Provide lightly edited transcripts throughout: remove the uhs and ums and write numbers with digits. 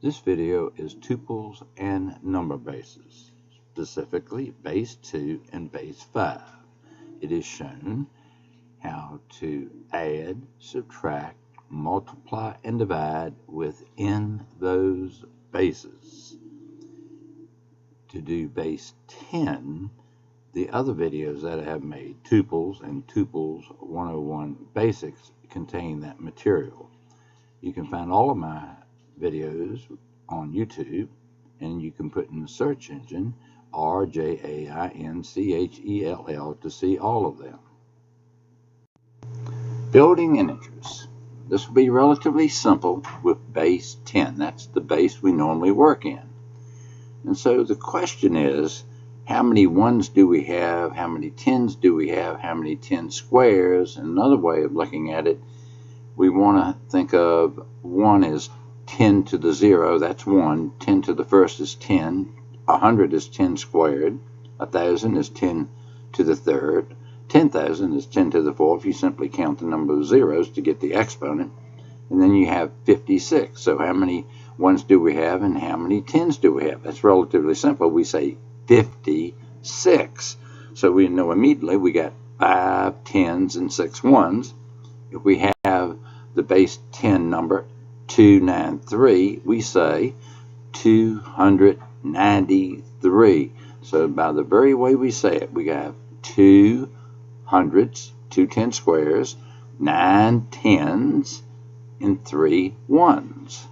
This video is tuples and number bases, specifically base 2 and base 5. It is shown how to add, subtract, multiply, and divide within those bases. To do base 10, the other videos that I have made, Tuples and Tuples 101 Basics, contain that material. You can find all of my videos on YouTube, and you can put in the search engine RJAINCHELL to see all of them. Building integers. This will be relatively simple with base 10. That's the base we normally work in. And so the question is, how many ones do we have? How many tens do we have? How many 10 squares? Another way of looking at it, we want to think of 1 as 10 to the 0, that's 1. 10 to the first is 10. 100 is 10 squared. 1,000 is 10 to the third. 10,000 is 10 to the fourth. You simply count the number of zeros to get the exponent. And then you have 56. So how many ones do we have and how many tens do we have? That's relatively simple. We say 56. So we know immediately we got 5 tens and 6 ones. If we have the base 10 number 293, we say 293. So by the very way we say it, we have 2 hundreds, 2 10 squares, 9 tens, and 3 ones.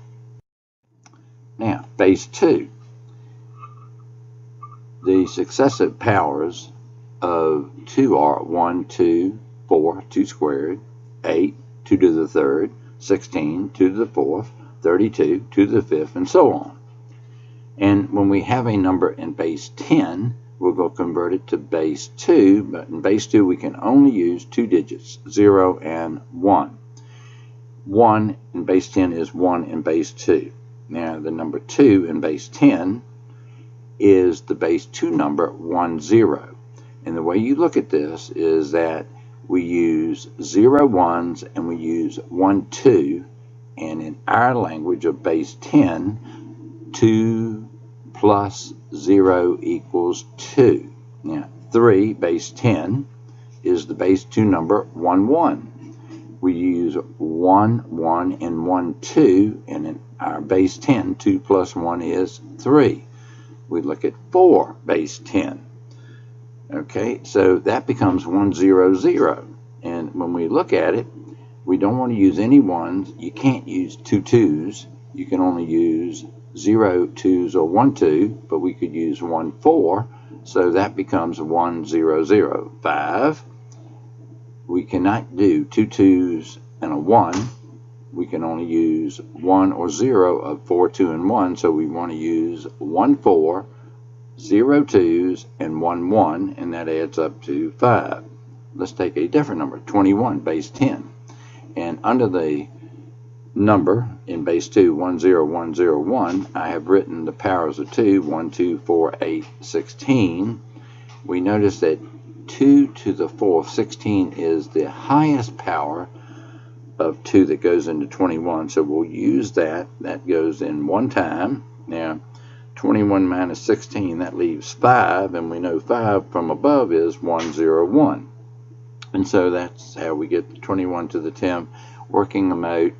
Now, base 2. The successive powers of 2 are 1, 2, 4, 2 squared, 8, 2 to the third, 16, 2 to the fourth, 32, 2 to the fifth, and so on. And when we have a number in base 10, we'll go convert it to base 2, but in base 2 we can only use 2 digits, 0 and 1. 1 in base 10 is 1 in base 2. Now the number 2 in base 10 is the base 2 number 10. And the way you look at this is that we use 0 ones and we use 1 2, and in our language of base 10, 2 plus 0 equals 2. Now 3 base 10 is the base 2 number 1 1. We use 1 1 and 1 2, and in our base 10, 2 plus 1 is 3. We look at 4 base 10. Okay, so that becomes 1 0 0. And when we look at it, we don't want to use any ones. You can't use 2 2s. You can only use 0 2s or 1 2, but we could use 1 4. So that becomes 1 0 0. 5. We cannot do 2 2s and a 1. We can only use 1 or 0 of 4, 2, and 1. So we want to use 1 4, 0 2s, and 1 1, and that adds up to 5. Let's take a different number, 21 base 10. And under the number in base 2, 1 0 1 0 1, I have written the powers of 2, 1 2 4 8 16. We notice that 2 to the fourth, 16, is the highest power of 2 that goes into 21. So we'll use that. That goes in one time. Now 21 minus 16, that leaves 5, and we know 5 from above is 1 0 1. And so that's how we get the 21 to the 10, working them out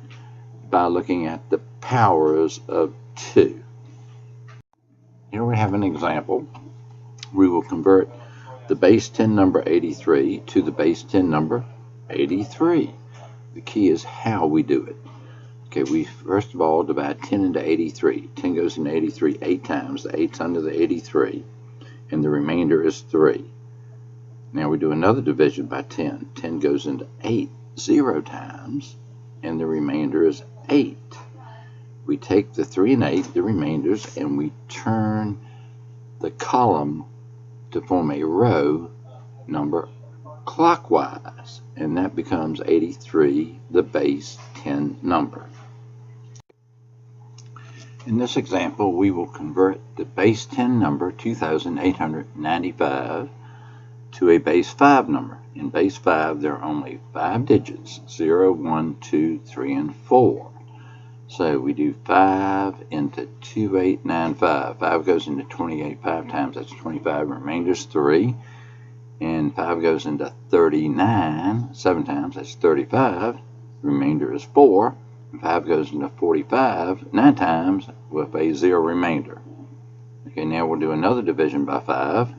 by looking at the powers of 2. Here we have an example. We will convert the base 10 number 83 to the base 10 number 83. The key is how we do it. Okay, we first of all divide 10 into 83. 10 goes into 83 8 times. The 8's under the 83, and the remainder is 3. Now we do another division by 10. 10 goes into 8 0 times, and the remainder is 8. We take the 3 and 8, the remainders, and we turn the column to form a row number clockwise, and that becomes 83, the base 10 number. In this example, we will convert the base 10 number 2,895 to a base 5 number. In base 5, there are only 5 digits, 0, 1, 2, 3, and 4. So we do 5 into 2895. 5 goes into 28 5 times, that's 25. Remainder is 3. And 5 goes into 39 7 times, that's 35. Remainder is 4. And 5 goes into 45 9 times with a 0 remainder. Okay, now we'll do another division by 5.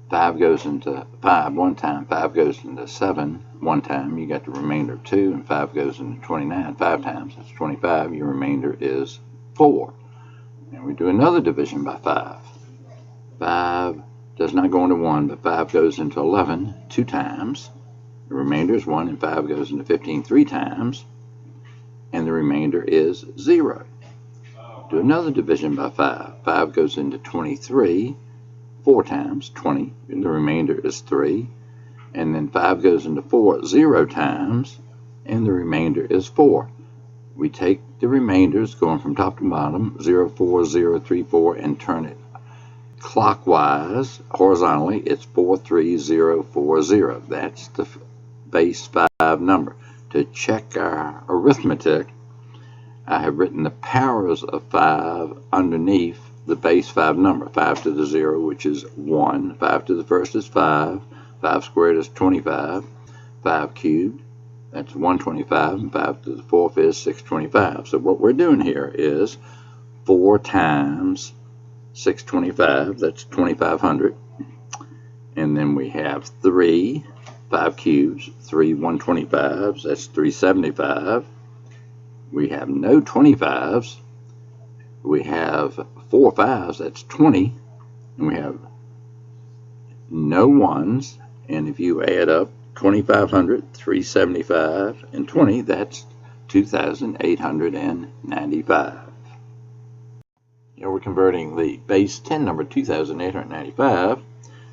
5 goes into 5 one time, 5 goes into 7 one time, you got the remainder of 2, and 5 goes into 29 5 times, that's 25, your remainder is 4. And we do another division by 5. 5 does not go into 1, but 5 goes into 11 2 times, the remainder is 1, and 5 goes into 15 3 times, and the remainder is 0. Do another division by 5. 5 goes into 23 4 times, 20, and the remainder is 3. And then 5 goes into 4 0 times, and the remainder is 4. We take the remainders going from top to bottom, 0, 4, 0, 3, 4, and turn it clockwise, horizontally, it's 4, 3, 0, 4, 0. That's the base 5 number. To check our arithmetic, I have written the powers of 5 underneath the base 5 number. 5 to the 0, which is 1. 5 to the first is 5. 5 squared is 25. 5 cubed, that's 125. And 5 to the fourth is 625. So what we're doing here is 4 times 625, that's 2500. And then we have 3, 5 cubes, 3 125s, that's 375. We have no 25s. We have 4 5s, that's 20. And we have no 1s. And if you add up 2500, 375, and 20, that's 2,895. Here we're converting the base 10 number 2,895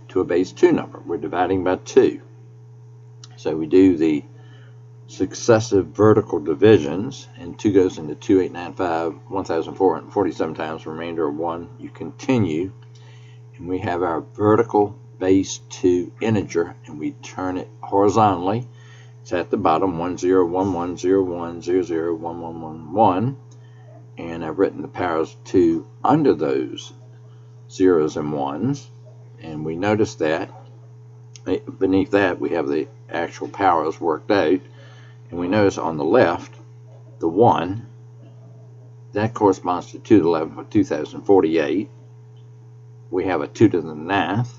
to a base 2 number. We're dividing by 2. So we do the successive vertical divisions, and 2 goes into 2895 1,447 times, remainder of 1. You continue, and we have our vertical base 2 integer, and we turn it horizontally. It's at the bottom, 101101001111, and I've written the powers of 2 under those zeros and ones, and we notice that beneath that we have the actual powers worked out. And we notice on the left, the 1, that corresponds to 2 to the 11th for 2,048. We have a 2 to the 9th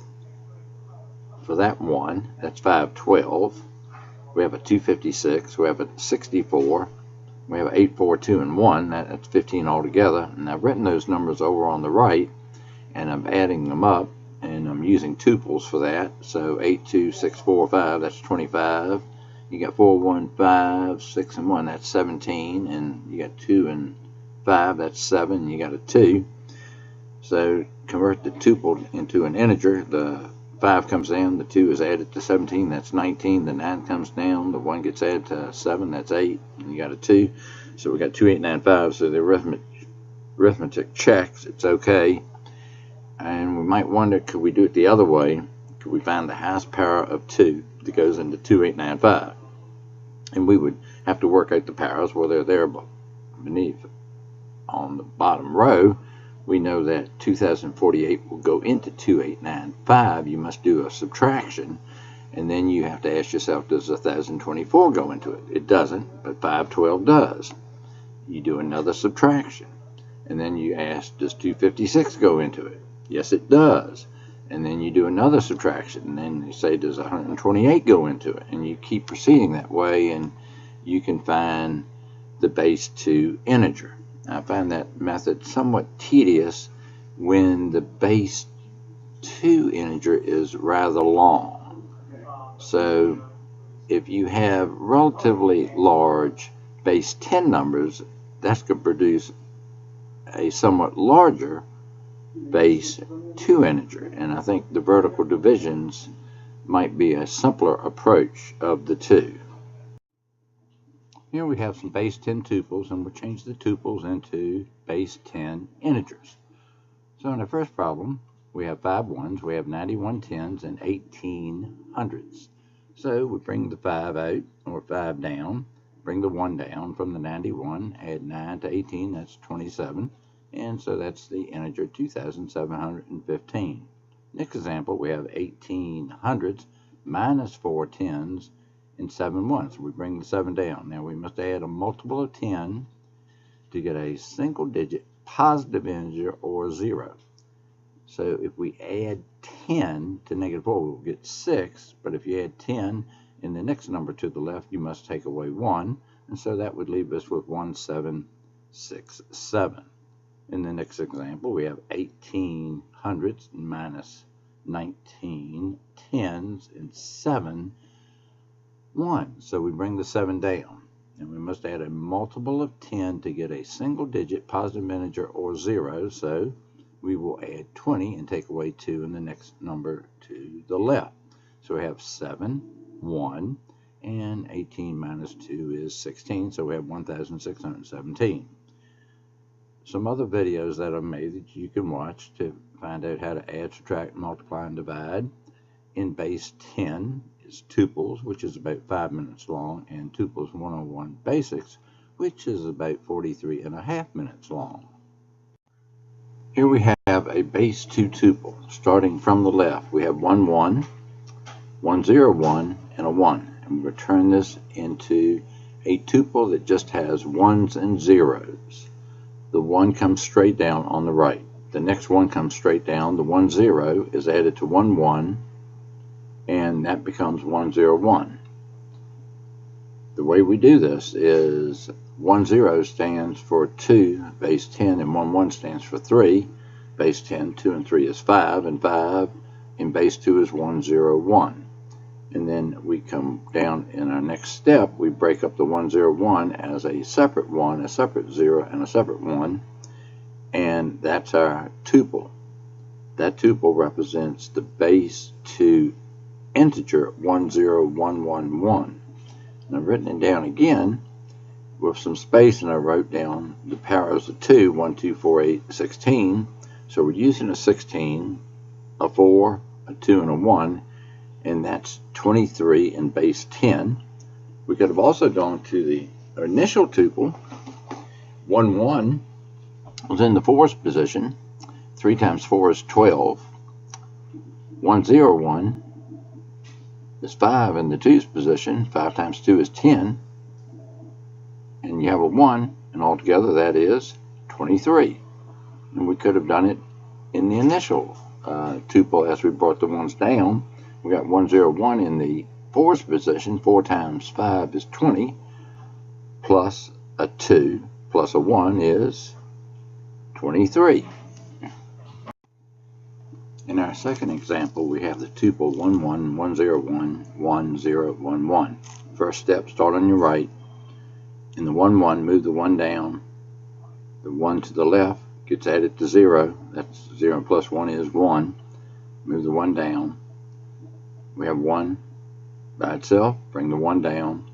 for that 1, that's 512. We have a 256, we have a 64, we have an 8, 4, 2, and 1, that's 15 altogether. And I've written those numbers over on the right, and I'm adding them up, and I'm using tuples for that. So 8, 2, 6, 4, 5, that's 25. You got 4, 1, 5, 6, and 1, that's 17. And you got 2 and 5, that's 7. You got a 2. So convert the tuple into an integer. The 5 comes down, the 2 is added to 17, that's 19. The 9 comes down, the 1 gets added to 7, that's 8. And you got a 2. So we got 2895. So the arithmetic checks, it's okay. And we might wonder, could we do it the other way? Could we find the highest power of 2 that goes into 2895? And we would have to work out the powers, well, they're there beneath on the bottom row. We know that 2048 will go into 2895. You must do a subtraction, and then you have to ask yourself, does 1024 go into it? It doesn't, but 512 does. You do another subtraction, and then you ask, does 256 go into it? Yes, it does. And then you do another subtraction, and then you say, does 128 go into it? And you keep proceeding that way, and you can find the base 2 integer. I find that method somewhat tedious when the base 2 integer is rather long. So if you have relatively large base 10 numbers, that's going to produce a somewhat larger base 2 integer, and I think the vertical divisions might be a simpler approach of the two. Here we have some base 10 tuples, and we'll change the tuples into base 10 integers. So in the first problem, we have 5 ones, we have 91 tens, and 18 hundreds. So we bring the 5 out, or 5 down, bring the 1 down from the 91, add 9 to 18, that's 27, and so that's the integer 2,715. Next example, we have 18 hundreds minus 4 tens and 7 ones. We bring the 7 down. Now we must add a multiple of 10 to get a single digit positive integer or 0. So if we add 10 to negative 4, we'll get 6, but if you add 10 in the next number to the left, you must take away 1, and so that would leave us with 1767. In the next example, we have 18 hundreds minus 19 tens and 7 ones. So we bring the 7 down, and we must add a multiple of 10 to get a single digit positive integer or 0, so we will add 20 and take away 2 in the next number to the left. So we have 7, 1, and 18 minus 2 is 16, so we have 1,617. Some other videos that I've made that you can watch to find out how to add, subtract, multiply, and divide. In base 10 is Tuples, which is about 5 minutes long, and Tuples 101 Basics, which is about 43.5 minutes long. Here we have a base 2 tuple. Starting from the left, we have 1, 1, 1, 0, 1, and a 1. And we return this into a tuple that just has ones and zeros. The 1 comes straight down on the right. The next one comes straight down. The 1, 0 is added to 1, 1, and that becomes 1, 0, 1. The way we do this is 1, 0 stands for 2, base 10, and 1, 1 stands for 3. Base 10, 2 and 3 is 5, and 5 in base 2 is 1, 0, 1. And then we come down in our next step, we break up the 1, 0, 1 as a separate 1, a separate 0, and a separate 1, and that's our tuple. That tuple represents the base 2 integer 1, 0, 1, 1, 1. And I've written it down again with some space, and I wrote down the powers of 2, 1, 2, 4, 8, 16. So we're using a 16, a 4, a 2, and a 1, and that's 23 in base 10. We could have also gone to the initial tuple. 1, 1 was in the 4th position. 3 times 4 is 12. 1, 0, 1 is 5 in the 2's position. 5 times 2 is 10. And you have a 1, and altogether that is 23. And we could have done it in the initial tuple as we brought the ones down. We got 1, 0, 1 in the 4th position. 4 times 5 is 20, plus a 2 plus a 1 is 23. In our second example, we have the tuple 1, 1, 1, 0, 1, 1, 0, 1, 1. First step, start on your right. In the 1, 1, move the 1 down. The 1 to the left gets added to 0. That's 0 plus 1 is 1. Move the 1 down. We have 1 by itself. Bring the 1 down.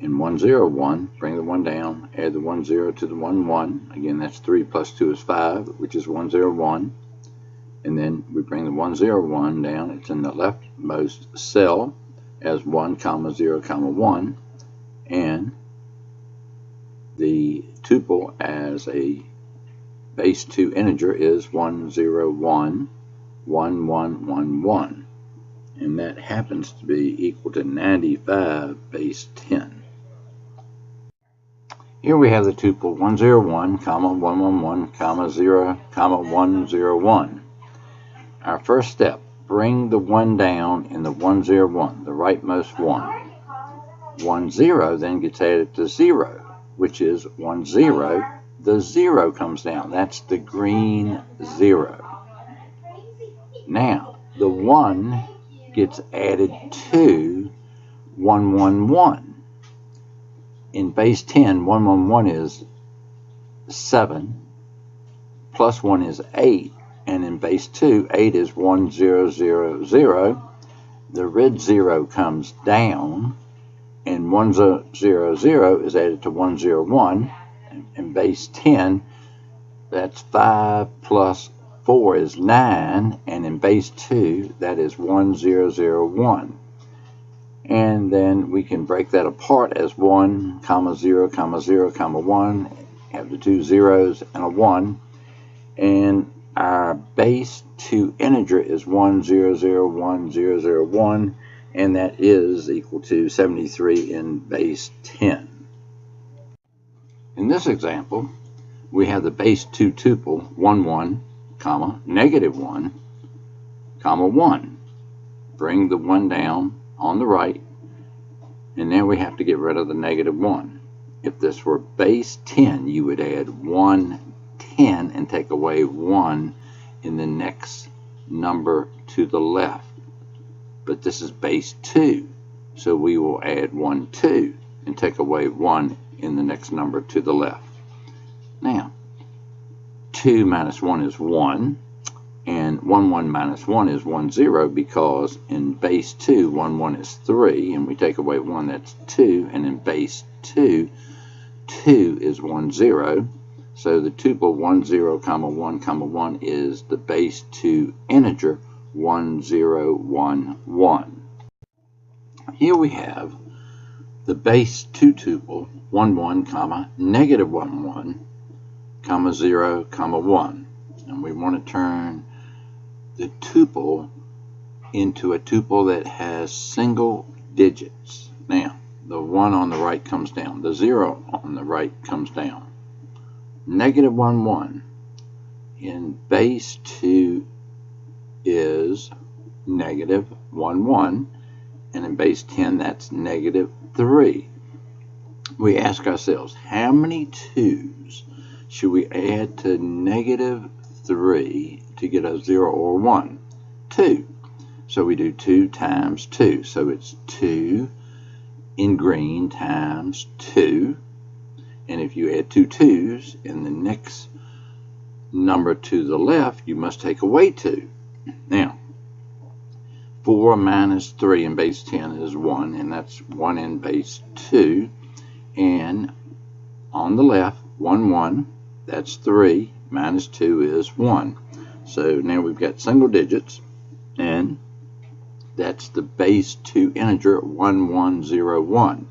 In 1, 0, 1, bring the 1 down. Add the 1, 0 to the 1, 1. Again, that's 3 plus 2 is 5, which is 1, 0, 1. And then we bring the 1, 0, 1 down. It's in the leftmost cell as 1, 0, 1. And the tuple as a base 2 integer is 1, 0, 1, 1, 1, 1, 1. And that happens to be equal to 95 base 10. Here we have the tuple 1, 0, 1, 1, 1, 1, 0, 1, 0, 1. Our first step, bring the 1 down in the 1, 0, 1, the rightmost one. 1, 0 then gets added to 0, which is 1, 0. The 0 comes down. That's the green 0. Now, the 1 gets added to 1, 1, 1. In base 10, 1, 1, 1 is 7, plus 1 is 8, and in base 2, 8 is 1, 0, 0, 0. The red 0 comes down, and 1, 0, 0 is added to 1, 0, 1. In base 10, that's 5 plus 4 is 9, and in base 2, that is 1, 0, 0, 1. And then we can break that apart as 1, 0, 0, 1, have the two zeros and a 1. And our base to integer is 1, 0, 0, 1, 0, 0, 1, and that is equal to 73 in base 10. In this example, we have the base 2 tuple, 1, 1, comma, negative 1, comma 1. Bring the 1 down on the right, and now we have to get rid of the negative 1. If this were base 10, you would add 1, 10 and take away 1 in the next number to the left. But this is base 2, so we will add 1, 2 and take away 1 in the next number to the left. Now, 2 minus 1 is 1, and 1, 1 minus 1 is 1, 0, because in base 2, 1, 1 is 3, and we take away 1, that's 2, and in base 2, 2 is 1, 0. So the tuple 1, 0, 1, 1 is the base 2 integer 1, 0, 1, 1. Here we have the base 2 tuple 1, 1, negative 1, 1, 0, 1. And we want to turn the tuple into a tuple that has single digits. Now, the 1 on the right comes down. The 0 on the right comes down. Negative 1, 1 in base 2 is negative 1, 1, and in base 10 that's negative 3. We ask ourselves, how many 2's should we add to negative 3 to get a 0 or 1? 2. So we do 2 times 2. So it's 2 in green times 2. And if you add 2 2's in the next number to the left, you must take away 2. Now, 4 minus 3 in base 10 is 1, and that's 1 in base 2. And on the left, 1, 1, that's 3, minus 2 is 1. So now we've got single digits, and that's the base 2 integer 1, 1, 0, 1.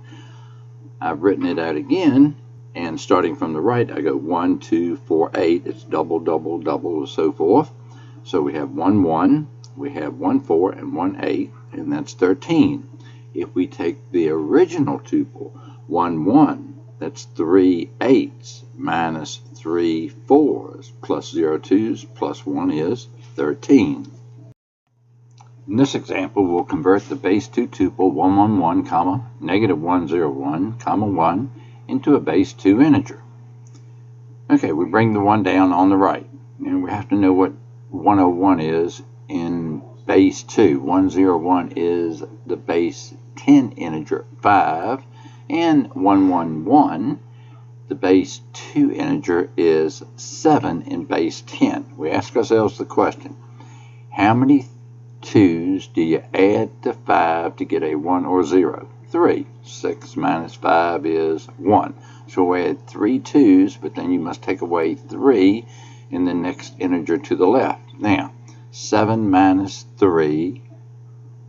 I've written it out again. And starting from the right, I go 1, 2, 4, 8. It's double, double, double, and so forth. So we have 1, 1, we have 1, 4, and 1, 8, and that's 13. If we take the original tuple, 1, 1, that's 3 8s minus 3 4s plus 0 2's plus 1 is 13. In this example, we'll convert the base 2 tuple 1, 1, 1, negative 1, 0, 1, 1 into a base 2 integer. Okay, we bring the 1 down on the right, and we have to know what 101 is in base 2. 101 is the base 10 integer 5, and 111, the base 2 integer, is 7 in base 10. We ask ourselves the question, how many 2's do you add to 5 to get a 1 or 0? 3. 6 minus 5 is 1. So we add 3 2's, but then you must take away 3 in the next integer to the left. Now, 7 minus 3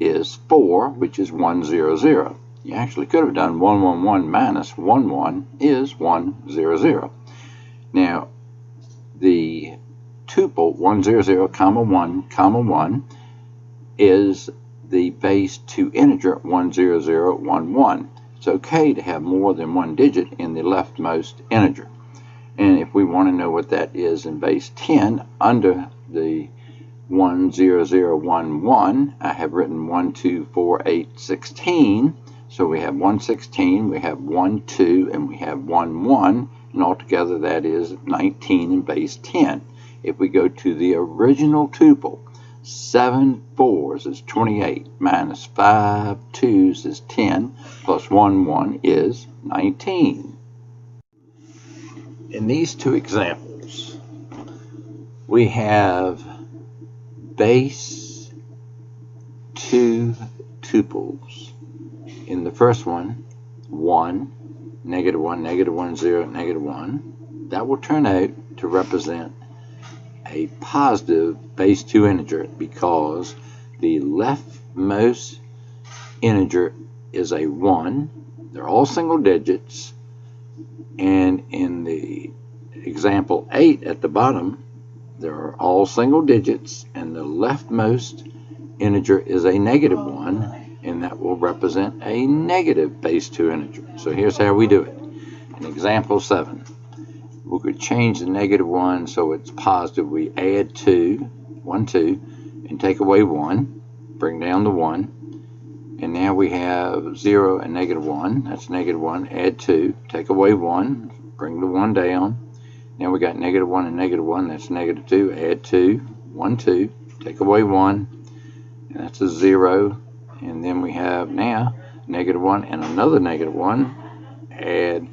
is 4, which is 1, 0, 0. You actually could have done 1, 1, 1 minus 1, 1 is 1, 0, 0. Now, the tuple 1, 0, 0, 1, 1 is the base 2 integer 1, 0, 0, 1, 1. It's okay to have more than one digit in the leftmost integer. And if we want to know what that is in base 10, under the 1, 0, 0, 1, 1, I have written 1, 2, 4, 8, 16. So we have 116, we have 1, 2, and we have 1, 1, and altogether that is 19 in base 10. If we go to the original tuple, 7 4's is 28, minus 5 2's is 10, plus 1 1 is 19. In these two examples, we have base 2 tuples. In the first one, 1, negative 1, negative 1, 0, negative 1. That will turn out to represent a positive base 2 integer because the leftmost integer is a 1. They're all single digits. And in the example 8 at the bottom, they're all single digits, and the leftmost integer is a -1, and that will represent a negative base 2 integer. So here's how we do it. In example 7, we could change the -1 so it's positive. We add 2, 1, 2, and take away 1, bring down the 1, and now we have 0 and -1. That's -1, add 2, take away 1, bring the 1 down. Now we got -1 and -1, that's -2, add 2, 1, 2, take away 1, and that's a 0. And then we have now -1 and another -1, add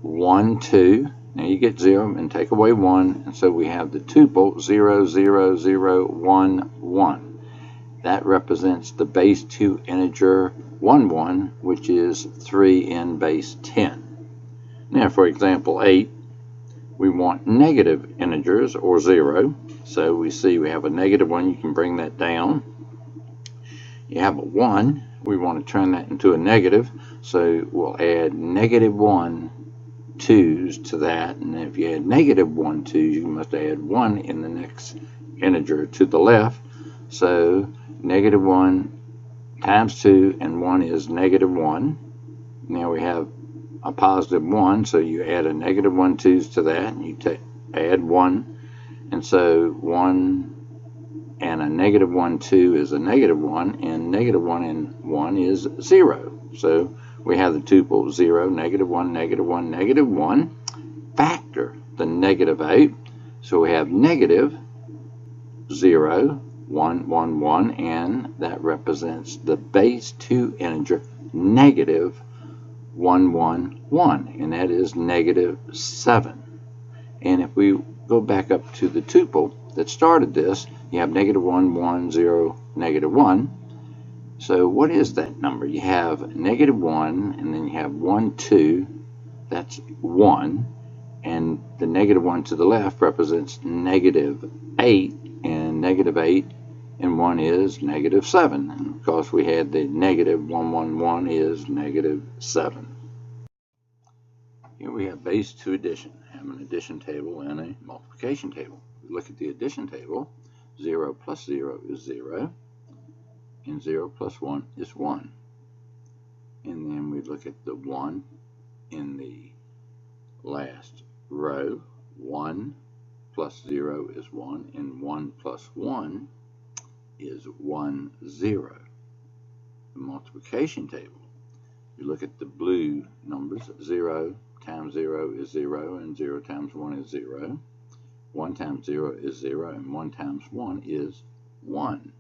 1, 2. Now you get 0 and take away 1, and so we have the tuple 0, 0, 0, 1, 1. That represents the base 2 integer 1, 1, which is 3 in base 10. Now for example 8, we want negative integers or 0. So we see we have a -1, you can bring that down. You have a 1, we want to turn that into a negative, so we'll add -1 2's to that, and if you add -1 2's, you must add 1 in the next integer to the left. So -1 times 2 and 1 is -1. Now we have a positive 1, so you add a -1 2's to that, and you add 1, and so 1 and a -1 2 is a -1, and -1 and 1 is 0. So we have the tuple 0, -1, -1, -1. Factor the -8, so we have -0, 1, 1, 1, and that represents the base 2 integer -1, 1, 1, and that is -7. And if we go back up to the tuple that started this, you have -1, 1, 0, -1. So what is that number? You have -1, and then you have 1, 2, that's 1, and the -1 to the left represents -8, and -8 and 1 is -7. And of course we had the -1, 1, 1 is -7. Here we have base 2 addition. I have an addition table and a multiplication table. We look at the addition table. 0 plus 0 is 0, and 0 plus 1 is 1. And then we look at the 1 in the last row. 1 plus 0 is 1, and 1 plus 1 is 1, 0. The multiplication table, you look at the blue numbers. 0 times 0 is 0, and 0 times 1 is 0. 1 times 0 is 0, and 1 times 1 is 1.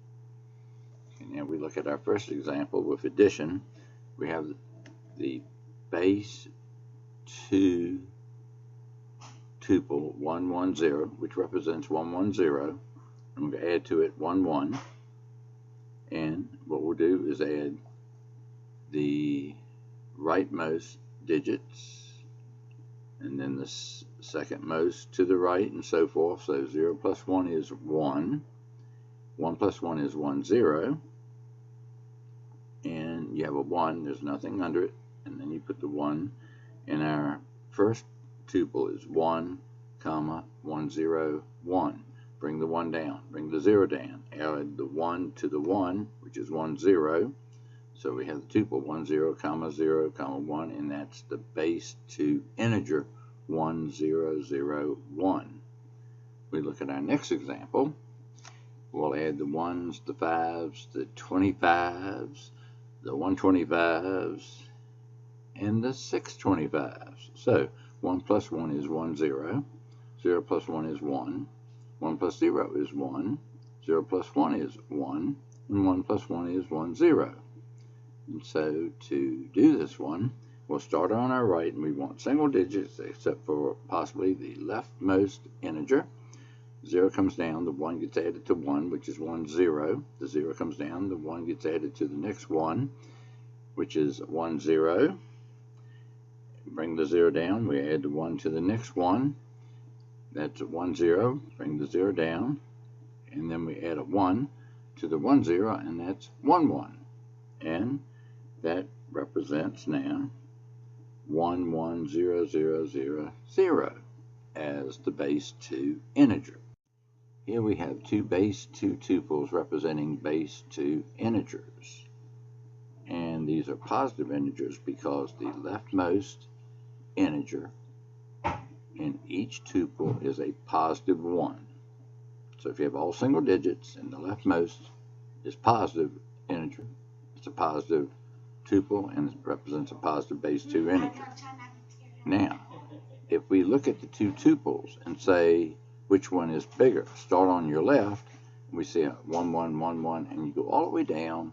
And now we look at our first example with addition. We have the base 2 tuple 1, 1, 0, which represents 1, 1, 0. I'm going to add to it 1, 1. And what we'll do is add the rightmost digits, and then the second most to the right, and so forth. So 0 plus 1 is 1. 1 plus 1 is 1, 0. And you have a 1, there's nothing under it, and then you put the 1. And our first tuple is 1, 1, 0, 1. Bring the 1 down, bring the 0 down. Add the 1 to the 1, which is 1, 0. So we have the tuple 1, 0, 0, 1, and that's the base 2 integer 1, 0, 0, 1. We look at our next example. We'll add the 1s, the 5s, the 25s, the 125s, and the 625s. So 1 plus 1 is 1, 0. 0 plus 1 is 1. 1 plus 0 is 1. 0 plus 1 is 1. And 1 plus 1 is 1, 0. And so to do this one, we'll start on our right, and we want single digits except for possibly the leftmost integer. 0 comes down, the 1 gets added to 1, which is 1, 0. The 0 comes down, the 1 gets added to the next 1, which is 1, 0. Bring the 0 down, we add the 1 to the next 1. That's 1, 0. Bring the 0 down, and then we add a 1 to the 1, 0, and that's 1, 1. And that represents now 1, 1, 0, 0, 0, 0 as the base 2 integer. Here we have two base 2 tuples representing base 2 integers. And these are positive integers because the leftmost integer in each tuple is a positive 1. So if you have all single digits and the leftmost is positive integer, it's a positive tuple and it represents a positive base 2 integer. Now, if we look at the two tuples and say which one is bigger, start on your left, and we see a 1, 1, 1, 1, and you go all the way down,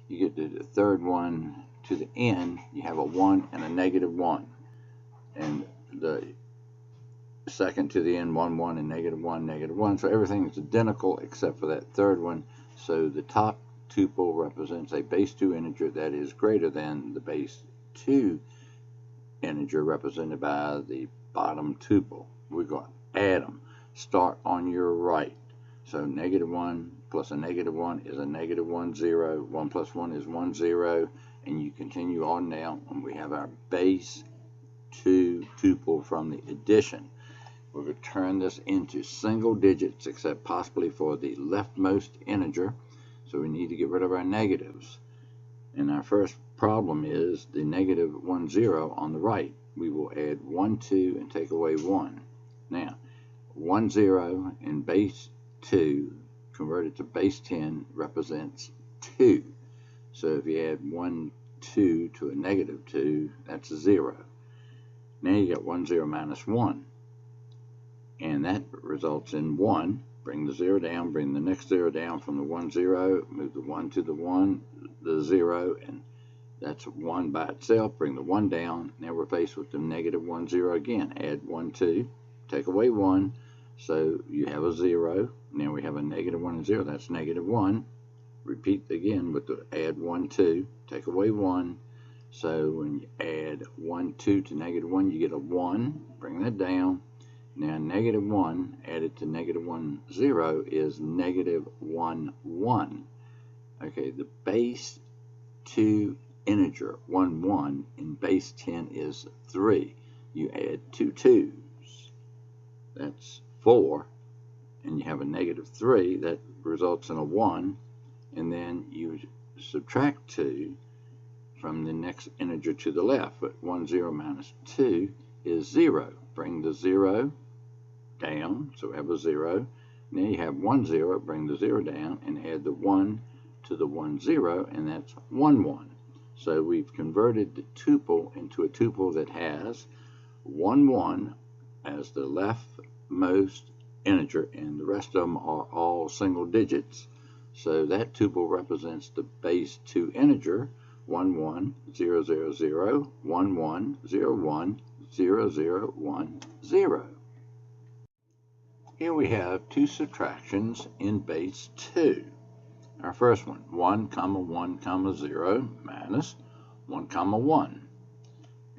you get to the third one to the end, you have a 1 and a negative 1. And the second to the end, 1, 1, and negative 1, negative 1. So everything is identical except for that third one. So the top tuple represents a base 2 integer that is greater than the base 2 integer represented by the bottom tuple. We're going to add them. Start on your right. So negative 1 plus a negative 1 is a negative 1, 0. 1 plus 1 is 1, 0. And you continue on down, and we have our base 2 tuple from the addition. We're going to turn this into single digits, except possibly for the leftmost integer. So we need to get rid of our negatives. And our first problem is the negative 1, 0 on the right. We will add 1, 2 and take away 1. Now, 1, 0 in base 2 converted to base 10 represents 2. So if you add 1, 2 to a negative 2, that's 0. Now you get 1, 0 minus 1. And that results in 1. Bring the 0 down, bring the next 0 down from the 1, 0, move the 1 to the 1, the 0, and that's 1 by itself. Bring the 1 down. Now we're faced with the negative 1, 0 again. Add 1, 2, take away 1, so you have a 0. Now we have a negative 1 and 0, that's negative 1. Repeat again with the add 1, 2, take away 1. So when you add 1, 2 to negative 1, you get a 1. Bring that down. Now negative 1 added to negative 1, 0 is negative 1, 1. Okay, the base 2 integer, 1, 1, in base 10 is 3. You add 2 2's. That's 4. And you have a negative 3. That results in a 1. And then you subtract 2 from the next integer to the left. But 1, 0 minus 2 is 0. Bring the 0 down, so we have a 0. Now you have 1, 0, bring the 0 down and add the 1 to the 1, 0, and that's 1, 1. So we've converted the tuple into a tuple that has 1, 1 as the leftmost integer, and the rest of them are all single digits. So that tuple represents the base 2 integer, 1, 1, 0, 0, 0, 1, 1, 0, 1, 0, 0, 1, 0. Here we have two subtractions in base 2. Our first one, 1, 1, 0 minus 1, 1.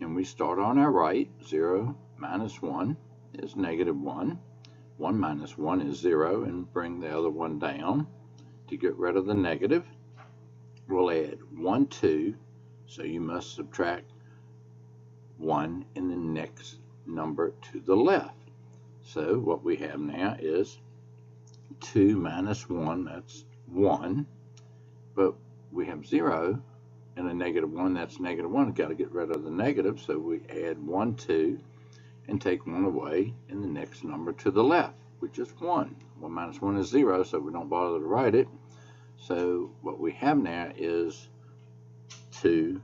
And we start on our right. 0 minus 1 is negative 1. 1 minus 1 is 0, and bring the other one down. To get rid of the negative, we'll add 1, 2, so you must subtract 1 in the next number to the left. So what we have now is 2 minus 1, that's 1. But we have 0 and a negative 1, that's negative 1. We've got to get rid of the negative, so we add 1, 2, and take 1 away in the next number to the left, which is 1. 1 minus 1 is 0, so we don't bother to write it. So what we have now is 2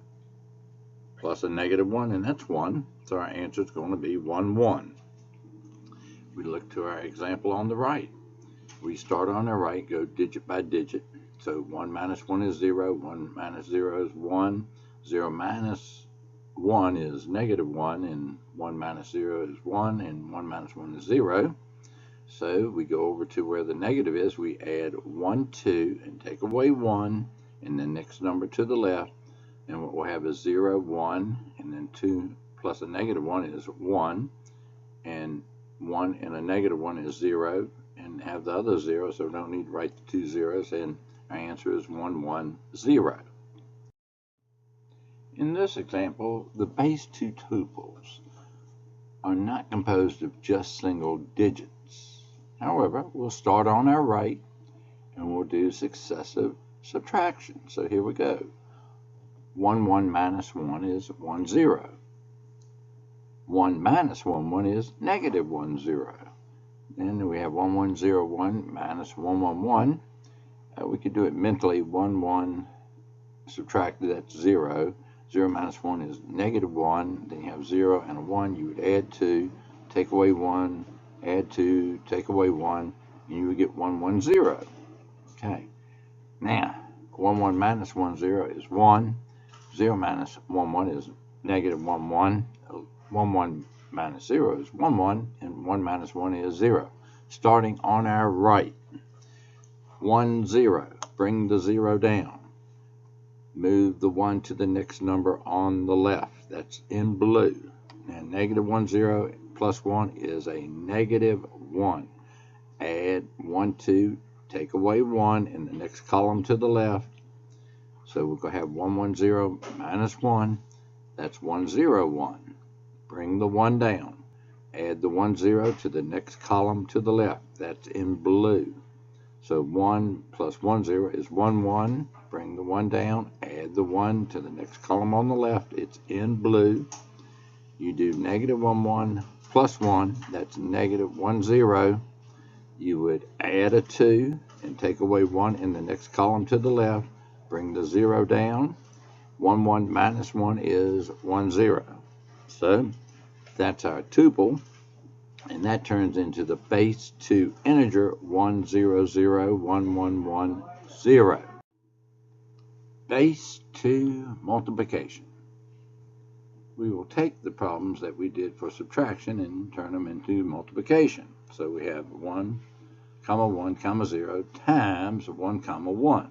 plus a negative 1, and that's 1. So our answer is going to be 1, 1. We look to our example on the right. We start on the right, go digit by digit. So 1 minus 1 is 0, 1 minus 0 is 1, 0 minus 1 is negative 1, and 1 minus 0 is 1, and 1 minus 1 is 0. So we go over to where the negative is, we add 1, 2, and take away 1, and the next number to the left, and what we'll have is 0, 1, and then 2 plus a negative 1 is 1, and 1 and a negative 1 is 0, and have the other 0, so we don't need to write the 2 zeros, and our answer is 1, 1, 0. In this example, the base 2 tuples are not composed of just single digits. However, we'll start on our right and we'll do successive subtraction. So here we go. 1, 1 minus 1 is 1, 0. 1 minus 1, 1 is negative 1, 0. Then we have 1, 1, 0, 1 minus 1, 1, 1. We could do it mentally. 1, 1 subtracted, that's 0. 0 minus 1 is negative 1. Then you have 0 and a 1. You would add 2, take away 1, add 2, take away 1, and you would get 1, 1, 0. Okay. Now, 1, 1 minus 1, 0 is 1. 0 minus 1, 1 is negative 1, 1. 1, 1 minus 0 is 1, 1. And 1 minus 1 is 0. Starting on our right. 1, 0. Bring the 0 down. Move the 1 to the next number on the left. That's in blue. And negative 1, 0 plus 1 is a negative 1. Add 1, 2, take away 1 in the next column to the left. So we're going to have 1, 1, 0 minus 1. That's 1, 0, 1. Bring the 1 down. Add the 1, 0 to the next column to the left. That's in blue. So 1 plus 1, 0 is 1, 1. Bring the 1 down. Add the 1 to the next column on the left. It's in blue. You do negative 1, 1 plus 1. That's negative 1, 0. You would add a 2 and take away 1 in the next column to the left. Bring the 0 down. 1, 1 minus 1 is 1, 0. So that's our tuple. And that turns into the base 2 integer 1, 0, 0, 1, 1, 1, 0. Base 2 multiplication. We will take the problems that we did for subtraction and turn them into multiplication. So we have 1, 1, 0 times 1, 1.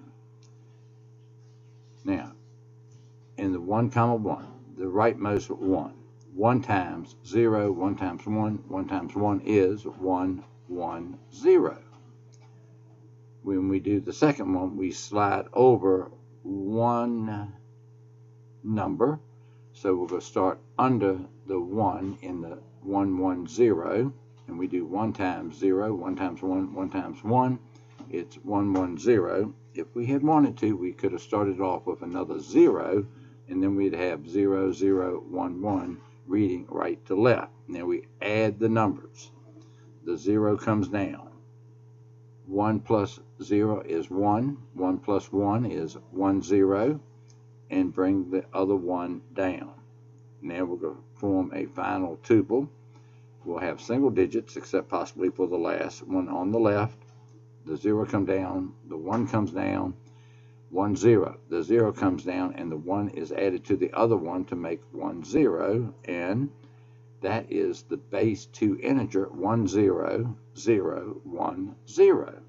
Now, in the 1, 1, the rightmost 1. 1 times 0, 1 times 1, 1 times 1 is 1, 1, 0. When we do the second one, we slide over one number. So we're going to start under the 1 in the 1, 1, 0. And we do 1 times 0, 1 times 1, 1 times 1. It's 1, 1, 0. If we had wanted to, we could have started off with another 0. And then we'd have 0, 0, 1, 1. Reading right to left. Now we add the numbers. The 0 comes down. 1 plus 0 is 1. 1 plus 1 is 1, 0. And bring the other 1 down. Now we're going to form a final tuple. We'll have single digits, except possibly for the last one on the left. The 0 comes down. The 1 comes down. 1, 0. The 0 comes down and the 1 is added to the other one to make 1, 0, and that is the base 2 integer 1, 0, 0, 1, 0.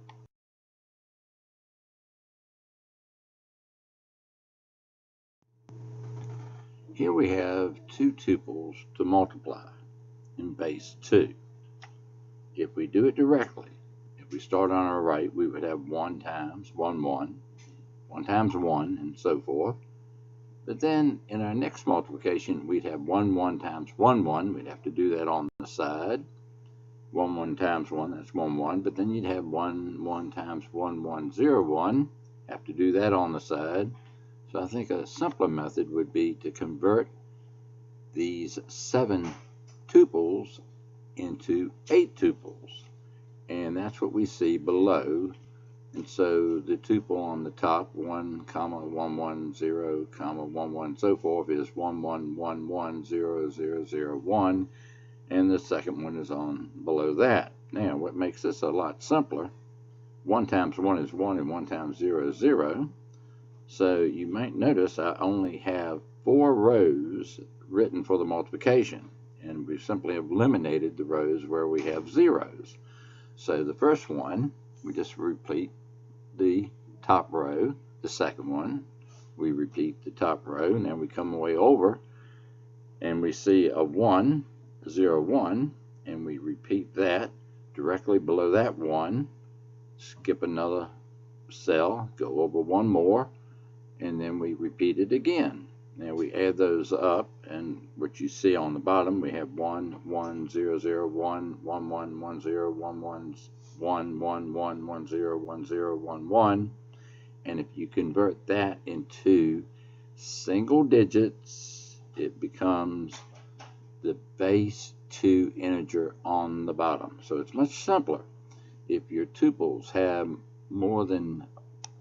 Here we have 2 tuples to multiply in base 2. If we do it directly, if we start on our right, we would have 1 times 1, 1. 1 times 1, and so forth. But then in our next multiplication, we'd have 1, 1 times 1, 1. We'd have to do that on the side. 1, 1 times 1, that's 1, 1. But then you'd have 1, 1 times 1, 1, 0, 1. Have to do that on the side. So I think a simpler method would be to convert these 7 tuples into 8 tuples. And that's what we see below. And so the tuple on the top, 1, 1, 1, 0, 1, 1, so forth, is 1, 1, 1, 1, 0, 0, 0, 1. And the second one is on below that. Now, what makes this a lot simpler, 1 times 1 is 1 and 1 times 0 is 0. So you might notice I only have 4 rows written for the multiplication. And we simply have eliminated the rows where we have zeros. So the first one, we just repeat the top row. The second one, we repeat the top row. Now we come way over and we see a 1, 0, 1, and we repeat that directly below that 1. Skip another cell, go over one more, and then we repeat it again. Now we add those up, and what you see on the bottom, we have 1, 1, 0, 0, 1, 1, 1, 1, 0, 1, 1, 1, 1, 1, 1, 0, 1, 0, 1, 1. And if you convert that into single digits, it becomes the base 2 integer on the bottom. So it's much simpler. If your tuples have more than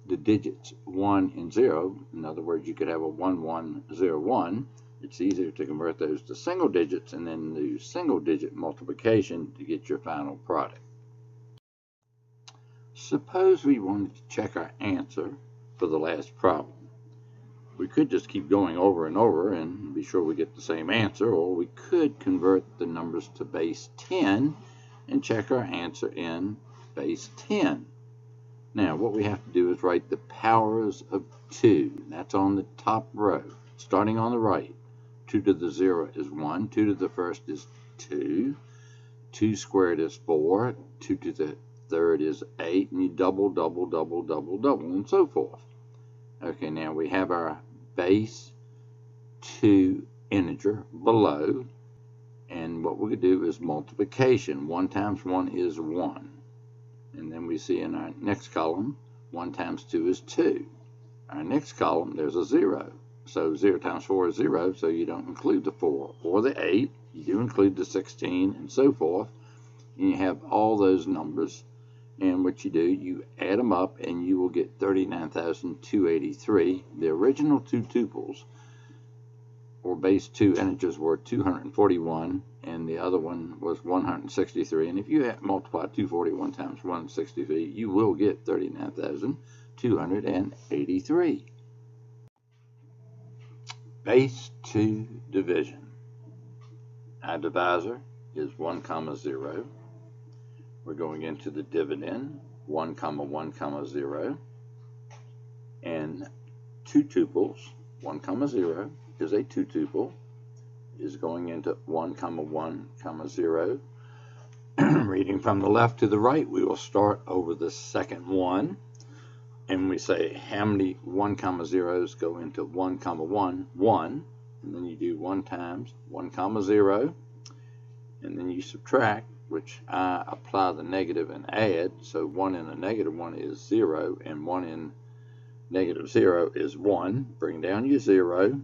the digits 1 and 0, in other words, you could have a 1, 1, 0, 1, it's easier to convert those to single digits and then do single digit multiplication to get your final product. Suppose we wanted to check our answer for the last problem. We could just keep going over and over and be sure we get the same answer, or we could convert the numbers to base 10 and check our answer in base 10. Now, what we have to do is write the powers of 2. That's on the top row. Starting on the right, 2 to the 0 is 1, 2 to the first is 2, 2 squared is 4, 2 to the third is 8, and you double, double, double, double, double, and so forth. Okay, now we have our base 2 integer below, and what we're going to do is multiplication. 1 times 1 is 1. And then we see in our next column, 1 times 2 is 2. Our next column, there's a 0. So 0 times 4 is 0, so you don't include the 4 or the 8. You do include the 16 and so forth. And you have all those numbers. And what you do, you add them up and you will get 39,283. The original two tuples, or base 2 integers, were 241, and the other one was 163. And if you multiply 241 times 163, you will get 39,283. Base 2 division. Our divisor is 1, 0. We're going into the dividend, 1, 1, 0. And two tuples, 1, 0 is a 2 tuple, is going into 1, 1, 0. Reading from the left to the right, we will start over the second one, and we say how many 1, zeros go into 1, 1, 1, and then you do 1 times 1, 0, and then you subtract, which I apply the negative and add, so 1 in a negative 1 is 0, and 1 in negative 0 is 1. Bring down your 0,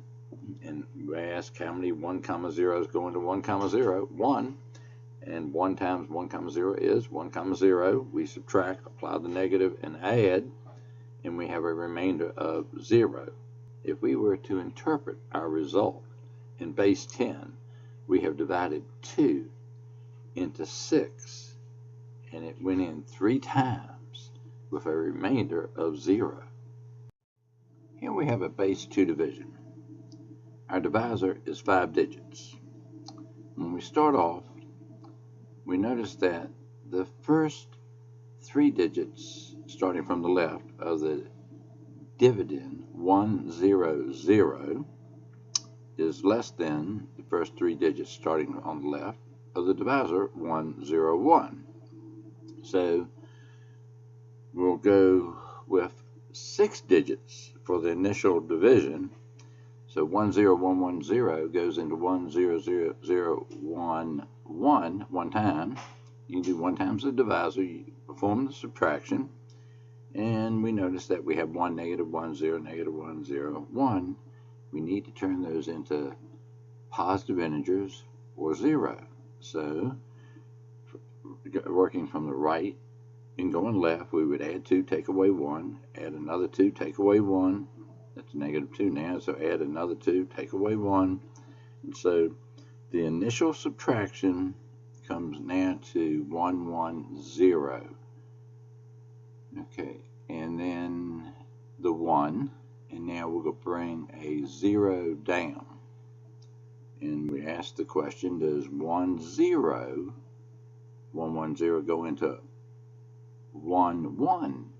and you ask how many 1, zeros go into 1, 0, 1, and 1 times 1, 0 is 1, 0. We subtract, apply the negative, and add, and we have a remainder of 0. If we were to interpret our result in base 10, we have divided 2 into 6, and it went in 3 times with a remainder of 0. Here we have a base 2 division. Our divisor is 5 digits. When we start off, we notice that the first 3 digits, starting from the left, of the dividend 1, 0, 0 is less than the first 3 digits starting on the left of the divisor 1, 0, 1. So we'll go with 6 digits for the initial division. So 1, 0, 1, 1, 0 goes into 1, 0, 0, 0, 1, 1 one time. You can do 1 times the divisor, you perform the subtraction, and we notice that we have 1, negative 1, 0, negative 1, 0, 1. We need to turn those into positive integers or 0. So, working from the right and going left, we would add 2, take away 1, add another 2, take away 1. That's negative 2 now, so add another 2, take away 1. And so the initial subtraction comes now to 1, 1, 0. Okay, and then the 1, and now we'll go bring a 0 down. And we ask the question, does 1, 0, 1, 1, 0 go into 1, 1,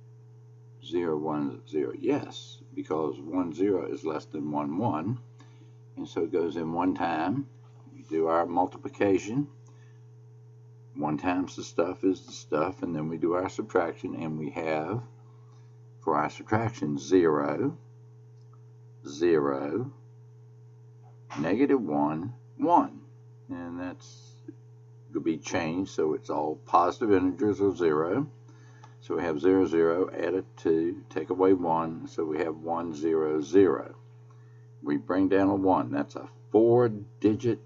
0, 1, 0? Yes, because 1, 0 is less than 1, 1. And so it goes in 1 time. We do our multiplication. 1 times the stuff is the stuff, and then we do our subtraction, and we have, for our subtraction, 0, 0, negative 1, 1. And that's going to be changed, so it's all positive integers or 0. So we have 0, 0, add a 2, take away 1, so we have 1, 0, 0. We bring down a 1. That's a 4-digit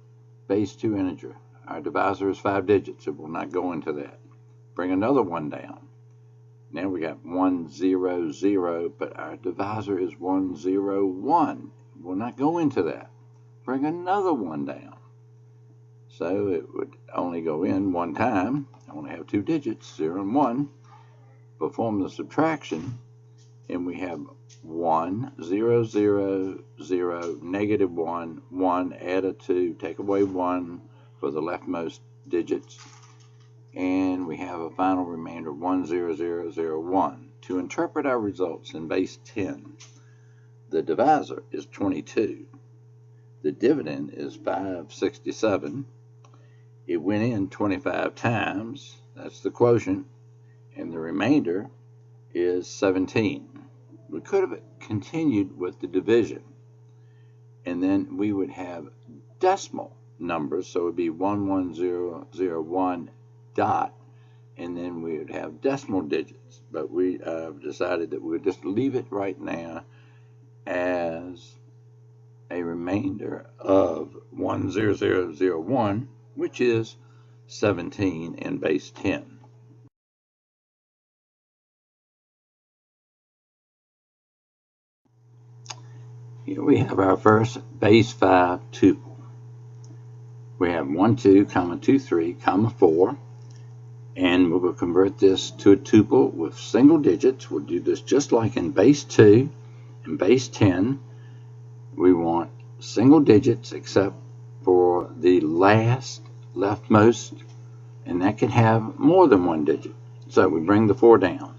base 2 integer. Our divisor is 5 digits, so we'll not go into that. Bring another 1 down. Now we got 1, 0, 0, but our divisor is 1, 0, 1. We'll not go into that. Bring another 1 down. So it would only go in one time. I only have 2 digits, 0 and 1. Perform the subtraction, and we have 1, 0, 0, 0, negative 1, 1, add a 2, take away 1 for the leftmost digits, and we have a final remainder 1, 0, 0, 0, 1. To interpret our results in base 10, the divisor is 22. The dividend is 567. It went in 25 times. That's the quotient. And the remainder is 17. We could have continued with the division. And then we would have decimal numbers. So it would be 11001 dot. And then we would have decimal digits. But we decided that we would just leave it right now as a remainder of 10001, which is 17 in base 10. Here we have our first base 5 tuple. We have 1, 2, 2, 3, 4, and we will convert this to a tuple with single digits. We'll do this just like in base 2 and base 10. We want single digits except for the last leftmost, and that can have more than 1 digit. So we bring the 4 down.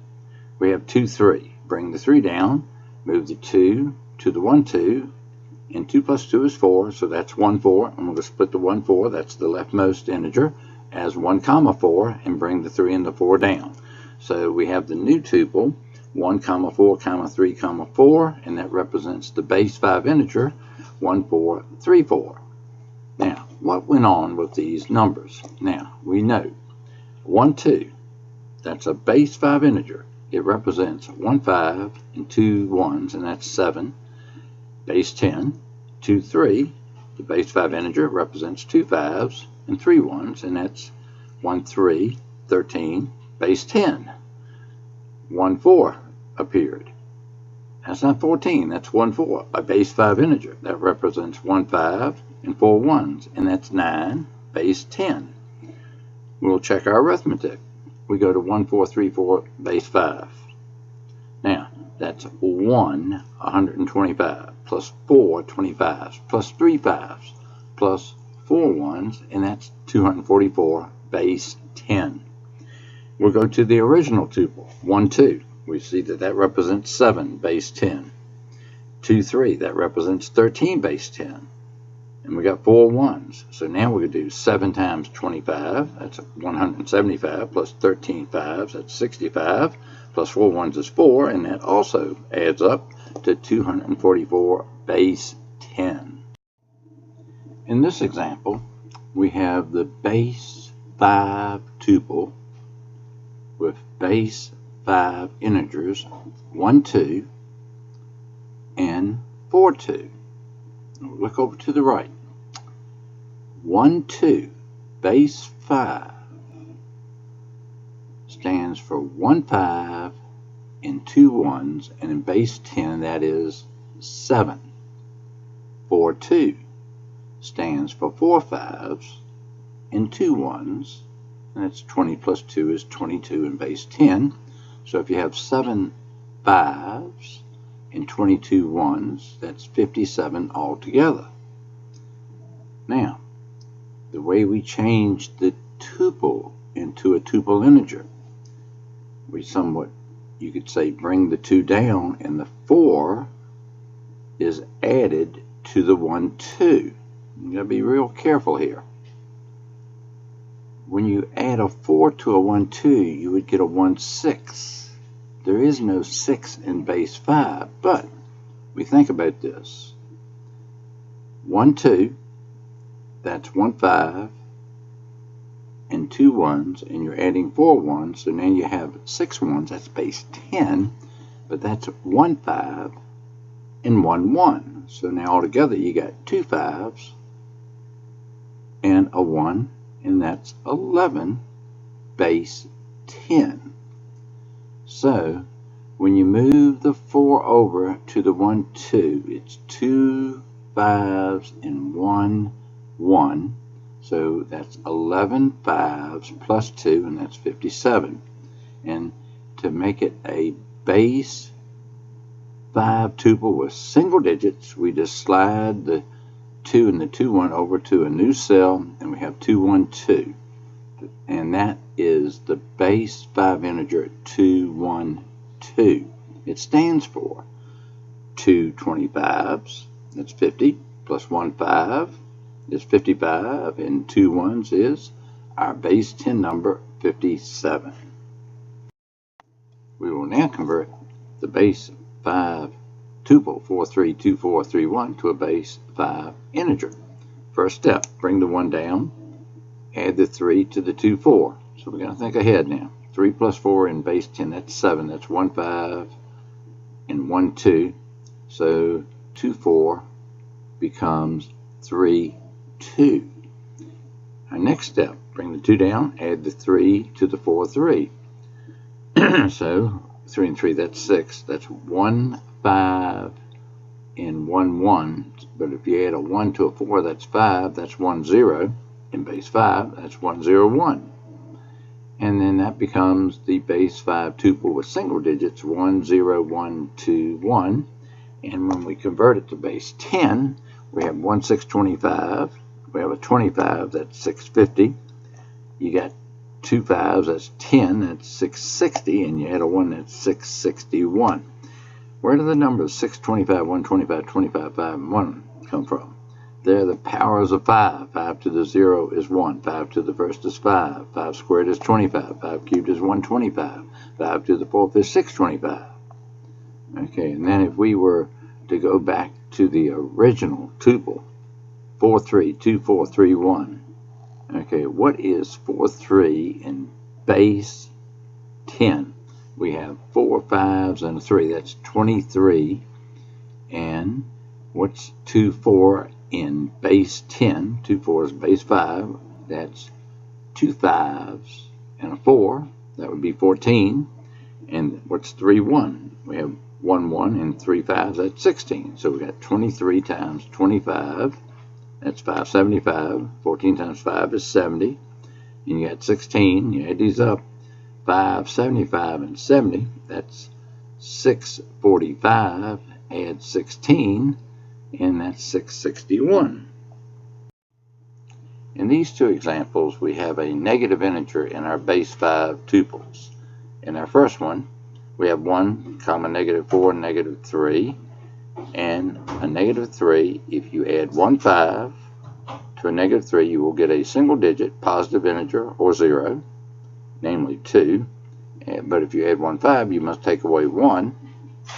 We have 2, 3. Bring the 3 down, move the 2 to the 1, 2, and 2 plus 2 is 4, so that's 1, 4. And we're going to split the 1, 4, that's the leftmost integer, as 1, 4, and bring the 3 and the 4 down. So we have the new tuple, 1, 4, 3, 4, and that represents the base 5 integer, 1, 4, 3, 4. Now, what went on with these numbers? Now, we know 1, 2, that's a base 5 integer. It represents 1, 5 and 2 1s, and that's 7. Base 10, 2, 3, the base 5 integer represents 2 5s and 3 1s, and that's 1, 3, 13. Base 10, 1, 4 appeared. That's not 14, that's 1, 4, a base 5 integer. That represents 1, 5 and 4 1s, and that's 9, base 10. We'll check our arithmetic. We go to 1, 4, 3, 4, base 5. Now, that's 1, 125, plus 4, 25s, plus 3 5s, plus 4 1s, and that's 244, base 10. We'll go to the original tuple, 1, 2. We see that that represents 7, base 10. 2, 3, that represents 13, base 10. And we got 4 1s. So now we're going to do 7 times 25, that's 175, plus 13 5s, that's 65, plus 4 1s is 4, and that also adds up to 244, base 10. In this example, we have the base 5 tuple with base 5 integers 1, 2, and 4, 2. Look over to the right. 1, 2, base 5 stands for 1, 5 and 2 1s, and in base 10 that is 7. 4, 2 stands for 4 5s and 2 1s, and that's 20 plus 2 is 22 in base 10. So if you have 7 5s and 22 1s, that's 57 altogether. Now, the way we change the tuple into a tuple integer, we somewhat, you could say, bring the 2 down, and the 4 is added to the 1, 2. You gotta be real careful here. When you add a 4 to a 1, 2, you would get a 1, 6. There is no 6 in base 5, but we think about this. 1 2, that's 1 5, and 2 1s, and you're adding 4 1s, so now you have 6 1s, that's base 10, but that's 1 5 and 1 1. So now altogether you got 2 5s and a 1, and that's 11 base 10. So when you move the 4 over to the 1 2, it's 2 5s and 1 1. So that's 11 5s plus 2, and that's 57. And to make it a base 5 tuple with single digits, we just slide the 2 and the 2 1 over to a new cell, and we have 2 1 2. And that is the base 5 integer 2 1 2. It stands for 2 25s, that's 50, plus 1 5 is 55, and 2 1s is our base 10 number 57. We will now convert the base 5 tuple 432431 to a base 5 integer. First step, bring the 1 down, add the 3 to the 2 4. So we're going to think ahead now. 3 plus 4 in base 10, that's 7. That's 1 5 and 1 2. So 2 4 becomes 3 2. Our next step, bring the 2 down, add the 3 to the 4 3. So 3 and 3, that's 6. That's 1 5 and 1 1. But if you add a 1 to a 4, that's 5. That's 1 0. In base 5, that's 1 0 1. And then that becomes the base 5 tuple with single digits 1 0 1 2 1. And when we convert it to base 10, we have 1 6 25. We have a 25, that's 650. You got 2 5s, that's 10, that's 660, and you add a 1, that's 661. Where do the numbers 625, 125, 25, 5, and 1 come from? They're the powers of 5. 5 to the 0 is 1. 5 to the first is 5. 5 squared is 25. 5 cubed is 125. 5 to the 4th is 625. Okay, and then if we were to go back to the original tuple, 432431. Okay, what is 43 in base 10? We have 4 5s and a 3. That's 23. And what's 2 4 in base 10? 2 4 is base 5. That's 2 5s and a 4. That would be 14. And what's 3 1? We have 1 1 and 3 5s. That's 16. So we got 23 times 25. That's 575. 14 times 5 is 70. And you got 16. You add these up. 575 and 70. That's 645. Add 16. And that's 661. In these two examples, we have a negative integer in our base 5 tuples. In our first one, we have 1, negative 4, negative 3. And a negative 3, if you add 1 5 to a negative 3, you will get a single digit positive integer or 0, namely 2. But if you add 1 5, you must take away 1,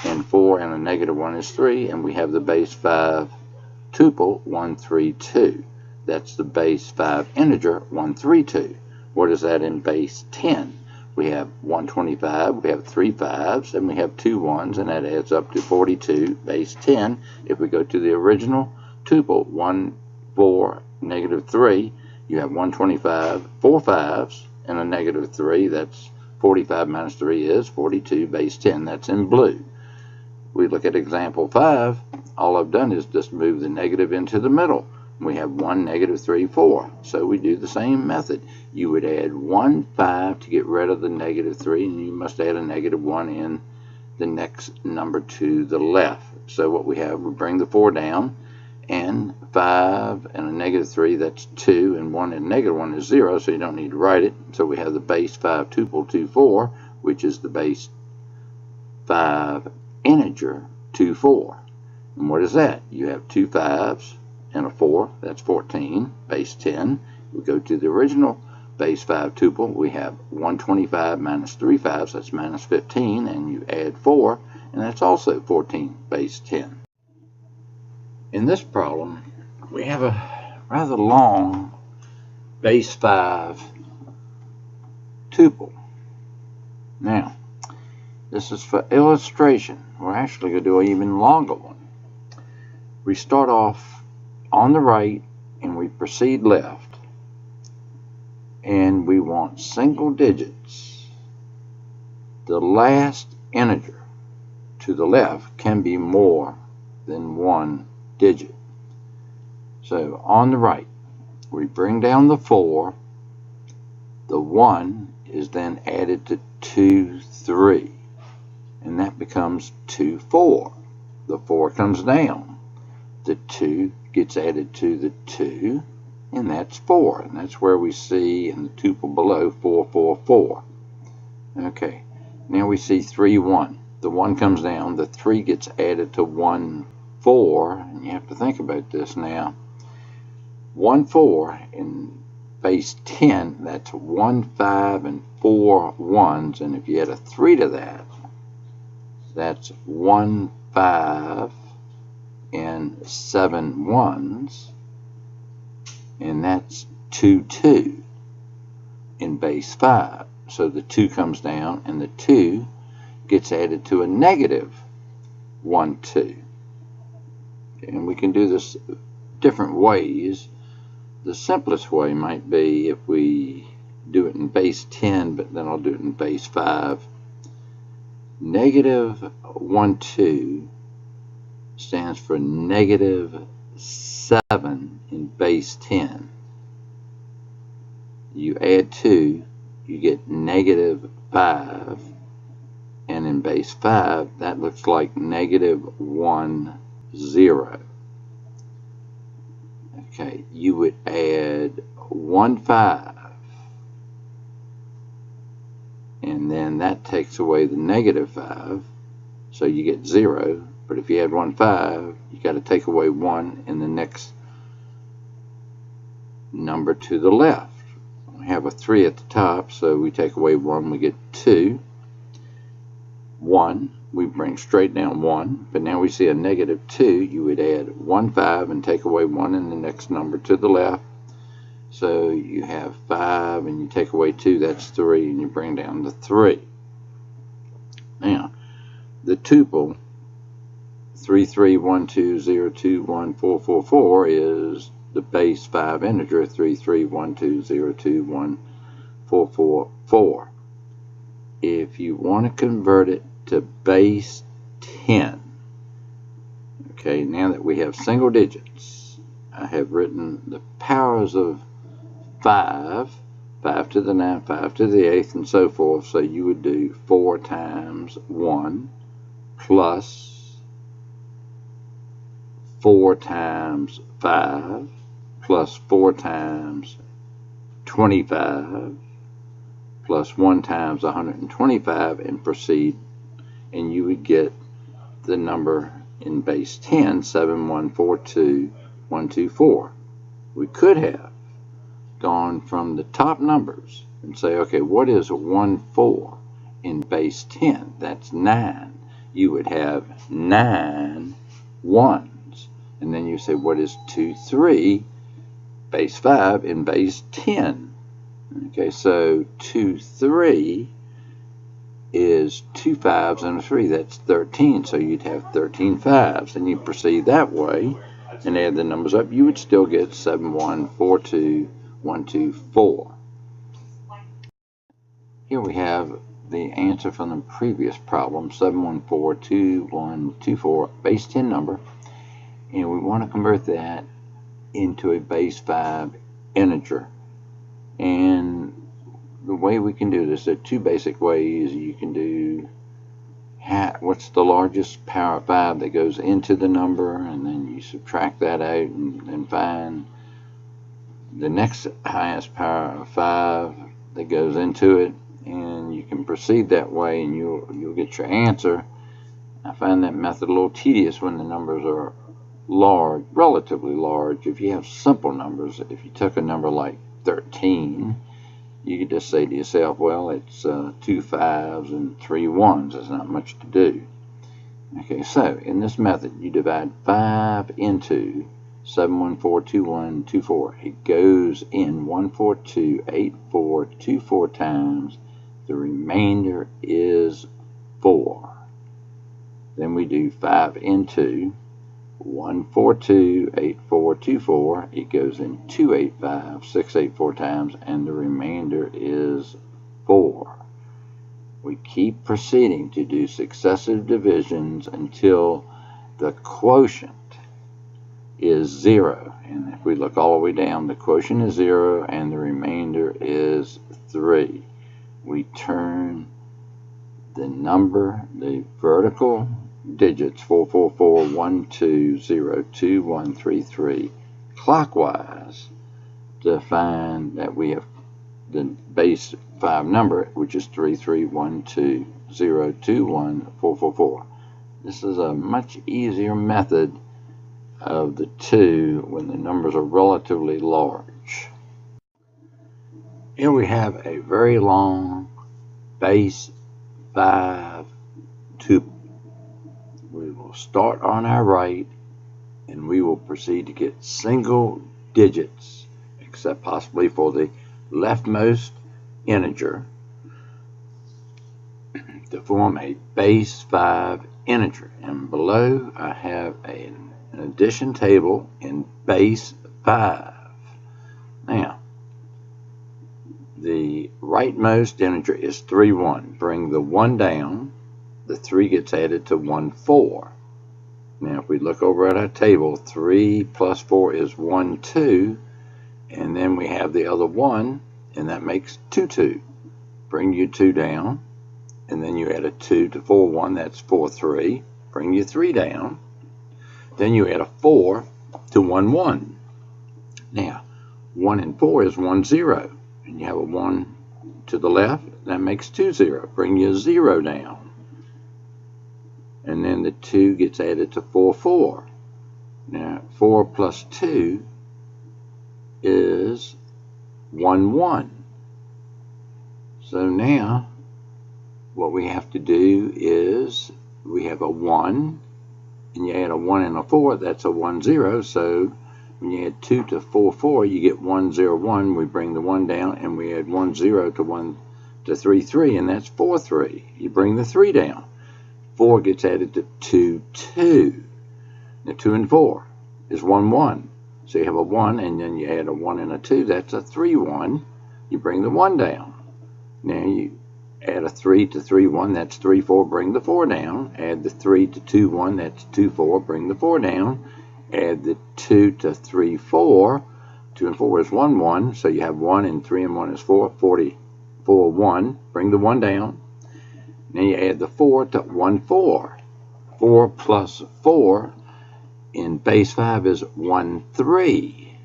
and 4 and a negative 1 is 3, and we have the base 5 tuple 132. That's the base 5 integer 132. What is that in base 10? We have 125, we have 3 5s, and we have 2 1s, and that adds up to 42, base 10. If we go to the original tuple, 1, 4, negative 3, you have 125, 4 5s, and a negative 3. That's 45 minus 3 is 42, base 10. That's in blue. We look at example 5. All I've done is just move the negative into the middle. We have 1, negative 3, 4. So we do the same method. You would add 1 5 to get rid of the negative 3, and you must add a negative 1 in the next number to the left. So what we have, we bring the 4 down, and 5 and a negative 3, that's 2, and 1 and negative 1 is 0, so you don't need to write it. So we have the base 5 tuple 24, which is the base 5 integer 24. And what is that? You have 2 5s and a 4, that's 14, base 10. We go to the original base 5 tuple, we have 125 minus 3 5s, that's minus 15, and you add 4, and that's also 14, base 10. In this problem, we have a rather long base 5 tuple. Now, this is for illustration. We're actually going to do an even longer one. We start off on the right and we proceed left. And we want single digits. The last integer to the left can be more than one digit. So on the right, we bring down the 4. The 1 is then added to 2, 3. And that becomes 2, 4. The 4 comes down. The 2 gets added to the 2. And that's 4. And that's where we see in the tuple below 4, 4, 4. Okay. Now we see 3, 1. The 1 comes down. The 3 gets added to 1, 4. And you have to think about this now. 1, 4 in base 10, that's 1, 5, and 4 1s. And if you add a 3 to that, that's 1, 5, and 7 1s. And that's 2, 2 in base 5. So the 2 comes down, and the 2 gets added to a negative 1, 2. And we can do this different ways. The simplest way might be if we do it in base 10, but then I'll do it in base 5. Negative 1, 2 stands for negative 7 in base 10. You add 2, you get negative 5. And in base 5, that looks like negative 1, 0. Okay, you would add 1, 5. And then that takes away the negative 5. So you get 0. But if you add 1, 5, you got to take away 1 in the next number to the left. We have a 3 at the top, so we take away 1, we get 2. 1, we bring straight down 1, but now we see a negative 2. You would add 1, 5 and take away 1 in the next number to the left. So you have 5 and you take away 2, that's 3, and you bring down the 3. Now, the tuple 3, 3, 1, 2, 0, 2, 1, 4, 4, 4 is the base 5 integer 3, 3, 1, 2, 0, 2, 1, 4, 4, 4. If you want to convert it to base 10, okay, now that we have single digits, I have written the powers of 5, 5 to the 9, 5 to the 8th, and so forth. So you would do 4 times 1 plus 4 times 5 plus 4 times 25 plus 1 times 125 and proceed, and you would get the number in base 10, 7142124. We could have gone from the top numbers and say, okay, what is 14 in base 10? That's 9. You would have 9 1s. And then you say, what is 23 base 5 in base 10? Okay, so 2, 3 is 2 5s and a 3. That's 13. So you'd have 13 5s. And you proceed that way and add the numbers up. You would still get 7142124. Here we have the answer from the previous problem, 7142124, base 10 number. And we want to convert that into a base 5 integer. And the way we can do this, there are 2 basic ways. You can do what's the largest power of 5 that goes into the number, and then you subtract that out and find the next highest power of 5 that goes into it, and you can proceed that way and you'll get your answer. I find that method a little tedious when the numbers are large, relatively large. If you have simple numbers, if you took a number like 13, you could just say to yourself, well, it's 2 5s and 3 1s. There's not much to do. Okay, so in this method, you divide 5 into 7142124. It goes in 1428424 times. The remainder is 4. Then we do 5 into 1428424. It goes in 285684 times, and the remainder is 4. We keep proceeding to do successive divisions until the quotient is 0. And if we look all the way down, the quotient is 0 and the remainder is 3. We turn the number, the vertical digits 44412022133 clockwise to find that we have the base 5 number, which is 3312021444. This is a much easier method of the two when the numbers are relatively large. Here we have a very long base 5 tuple. We will start on our right and we will proceed to get single digits, except possibly for the leftmost integer, to form a base 5 integer. And below I have an addition table in base 5. Now, the rightmost integer is 31. Bring the 1 down, the 3 gets added to 1, 4. Now, if we look over at our table, 3 plus 4 is 1, 2, and then we have the other 1, and that makes 2, 2. Bring your 2 down, and then you add a 2 to 4, 1, that's 4, 3. Bring your 3 down, then you add a 4 to 1, 1. Now, 1 and 4 is 1, 0, and you have a 1 to the left, that makes 2, 0. Bring your 0 down, and then the 2 gets added to 4, 4. Now, 4 plus 2 is 1, 1. So now, what we have to do is, we have a 1, and you add a 1 and a 4, that's a 1, 0. So when you add 2 to 4, 4, you get 1, 0, 1. We bring the 1 down, and we add 1, 0 to 1 to 3, 3, and that's 4, 3. You bring the 3 down. 4 gets added to 2, 2. Now 2 and 4 is 1, 1. So you have a 1, and then you add a 1 and a 2, that's a 3, 1. You bring the 1 down. Now you add a 3 to 3, 1, that's 3, 4, bring the 4 down. Add the 3 to 2, 1, that's 2, 4, bring the 4 down. Add the 2 to 3, 4. 2 and 4 is 1, 1, so you have 1, and 3 and 1 is 4, 44, 1. Bring the 1 down. Then you add the 4 to 1, 4. 4 plus 4 in base 5 is 1, 3.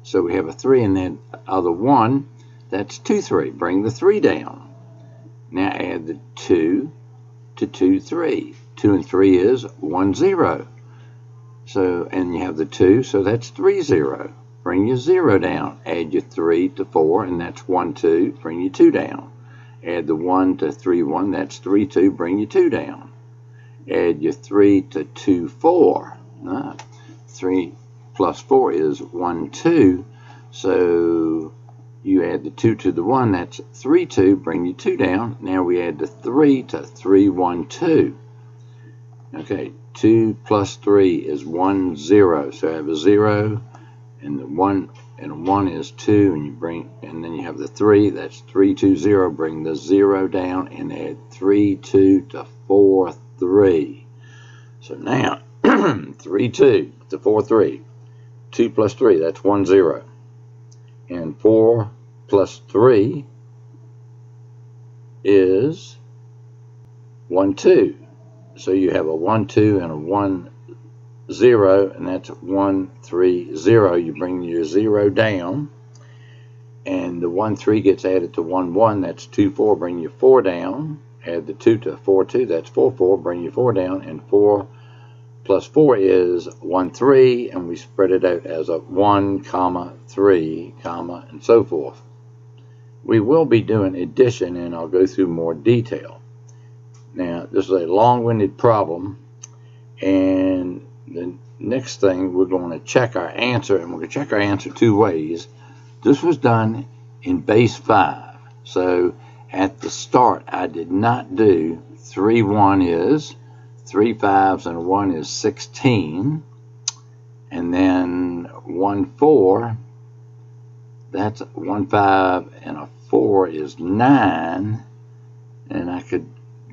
So we have a 3 in that other 1, that's 2, 3. Bring the 3 down. Now add the 2 to 2, 3. 2 and 3 is 1, 0. So, and you have the 2, so that's 3, 0. Bring your 0 down. Add your 3 to 4, and that's 1, 2. Bring your 2 down. Add the 1 to 3, 1, that's 3, 2. Bring your 2 down. Add your 3 to 2, 4. 3 plus 4 is 1, 2. So you add the 2 to the 1, that's 3, 2. Bring your 2 down. Now we add the 3 to 3, 1, 2. Okay, 2 plus 3 is 1, 0. So I have a 0, and the 1 and a 1 is 2, and you bring, and then you have the 3, that's 3, 2, 0. Bring the 0 down and add 3, 2 to 4, 3. So now 3, 2 to 4, 3. 2 plus 3, that's 1, 0. And 4 plus 3 is 1, 2. So you have a 1, 2 and a 1, 0, and that's 1, 3, 0. You bring your 0 down, and the 1, 3 gets added to 1, 1, that's 2, 4. Bring your 4 down. Add the 2 to 4, 2, that's 4, 4. Bring your 4 down, and 4 plus 4 is 1, 3, and we spread it out as a 1, 3, and so forth. We will be doing addition, and I'll go through more detail. Now, this is a long-winded problem, and the Next thing, we're going to check our answer, and we're going to check our answer two ways. This was done in base 5. So at the start, I did not do 3 1 is 3 5s and 1 is 16, and then 1 4, that's 1 5 and a 4 is 9, and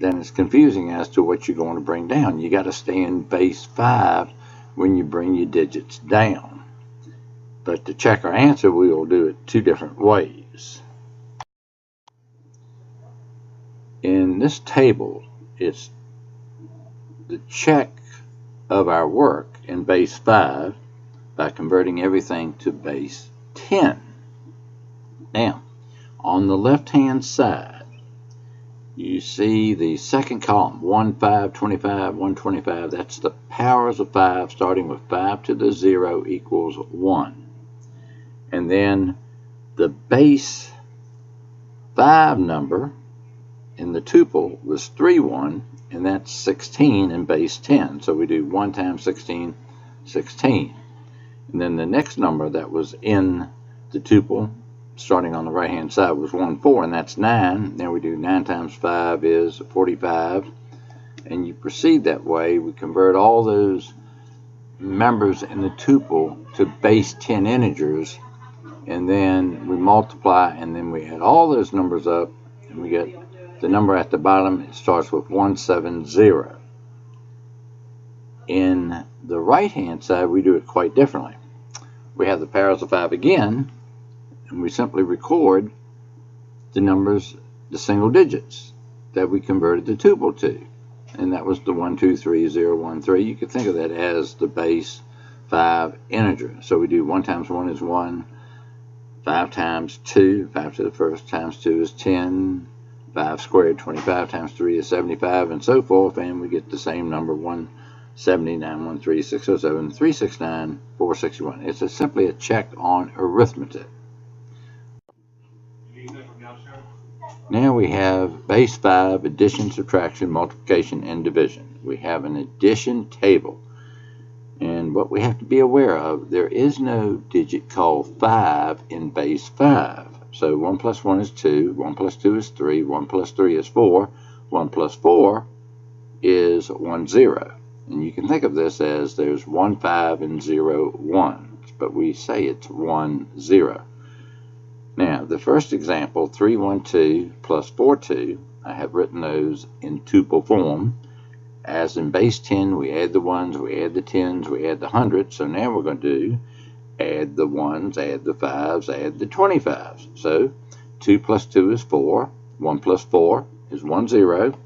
then it's confusing as to what you're going to bring down. You got to stay in base 5 when you bring your digits down. But to check our answer, we will do it two different ways. In this table, it's the check of our work in base 5 by converting everything to base 10. Now, on the left-hand side, you see the second column, 1, 5, 25, 125. That's the powers of 5, starting with 5 to the 0 equals 1. And then the base 5 number in the tuple was 3 1, and that's 16 in base 10. So we do 1 times 16, 16. And then the next number that was in the tuple, starting on the right hand side, was 1 4, and that's 9. Then we do 9 times 5 is 45, and you proceed that way. We convert all those members in the tuple to base 10 integers, and then we multiply, and then we add all those numbers up, and we get the number at the bottom. It starts with 170. In the right hand side, we do it quite differently. We have the powers of 5 again, and we simply record the numbers, the single digits that we converted the tuple to. And that was the 1, 2, 3, 0, 1, 3. You could think of that as the base 5 integer. So we do 1 times 1 is 1, 5 times 2, 5 to the first times 2 is 10, 5 squared, 25 times 3 is 75, and so forth, and we get the same number, 170, 913, 607, 369, 461. It's simply a check on arithmetic. Now we have base 5, addition, subtraction, multiplication, and division. We have an addition table. And what we have to be aware of, there is no digit called 5 in base 5. So 1 plus 1 is 2, 1 plus 2 is 3, 1 plus 3 is 4, 1 plus 4 is 1, 0. And you can think of this as there's 1, 5, and 0, 1. But we say it's 1, 0. Now, the first example, 3, 1, 2 plus 4, 2, I have written those in tuple form. As in base 10, we add the 1s, we add the 10s, we add the 100s. So now we're going to do add the 1s, add the 5s, add the 25s. So 2 plus 2 is 4, 1 plus 4 is 1, 0,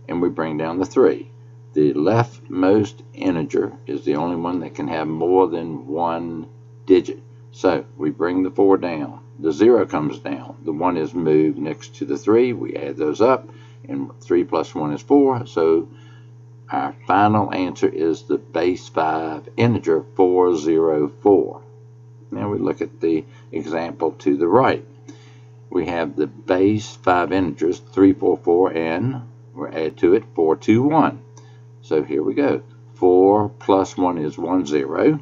and we bring down the 3. The leftmost integer is the only one that can have more than one digit. So we bring the 4 down. The 0 comes down. The 1 is moved next to the 3. We add those up, and 3 plus 1 is 4. So our final answer is the base 5 integer 404. Now we look at the example to the right. We have the base 5 integers 344, and we'll add to it 421. So here we go. 4 plus 1 is 1, 0.